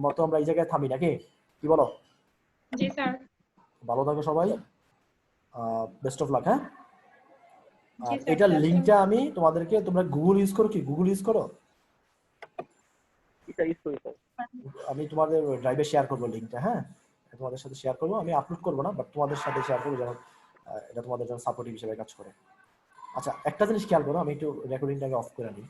মতো আমরা এই জায়গায় থামি নাকি, কি বলো? জি স্যার। ভালো থাকো সবাই, বেস্ট অফ লাক। হ্যাঁ, জি আর স্যার। এটার লিঙ্কটা আমি তোমাদেরকে, তোমরা গুগল ইউজ করো কি? গুগল ইউজ করো? এটা ইউজ করি স্যার। আমি তোমাদের ড্রাইভে শেয়ার করবো লিঙ্কটা। হ্যাঁ, তোমাদের সাথে শেয়ার করবো, আমি আপলোড করবো না, বাট তোমাদের সাথে শেয়ার করবো, যেন এটা তোমাদের জন্য সাপোর্টিভ হিসেবে কাজ করে। আচ্ছা, একটা জিনিস খেয়াল করো, আমি একটু রেকর্ডিংটাকে অফ করে নিই।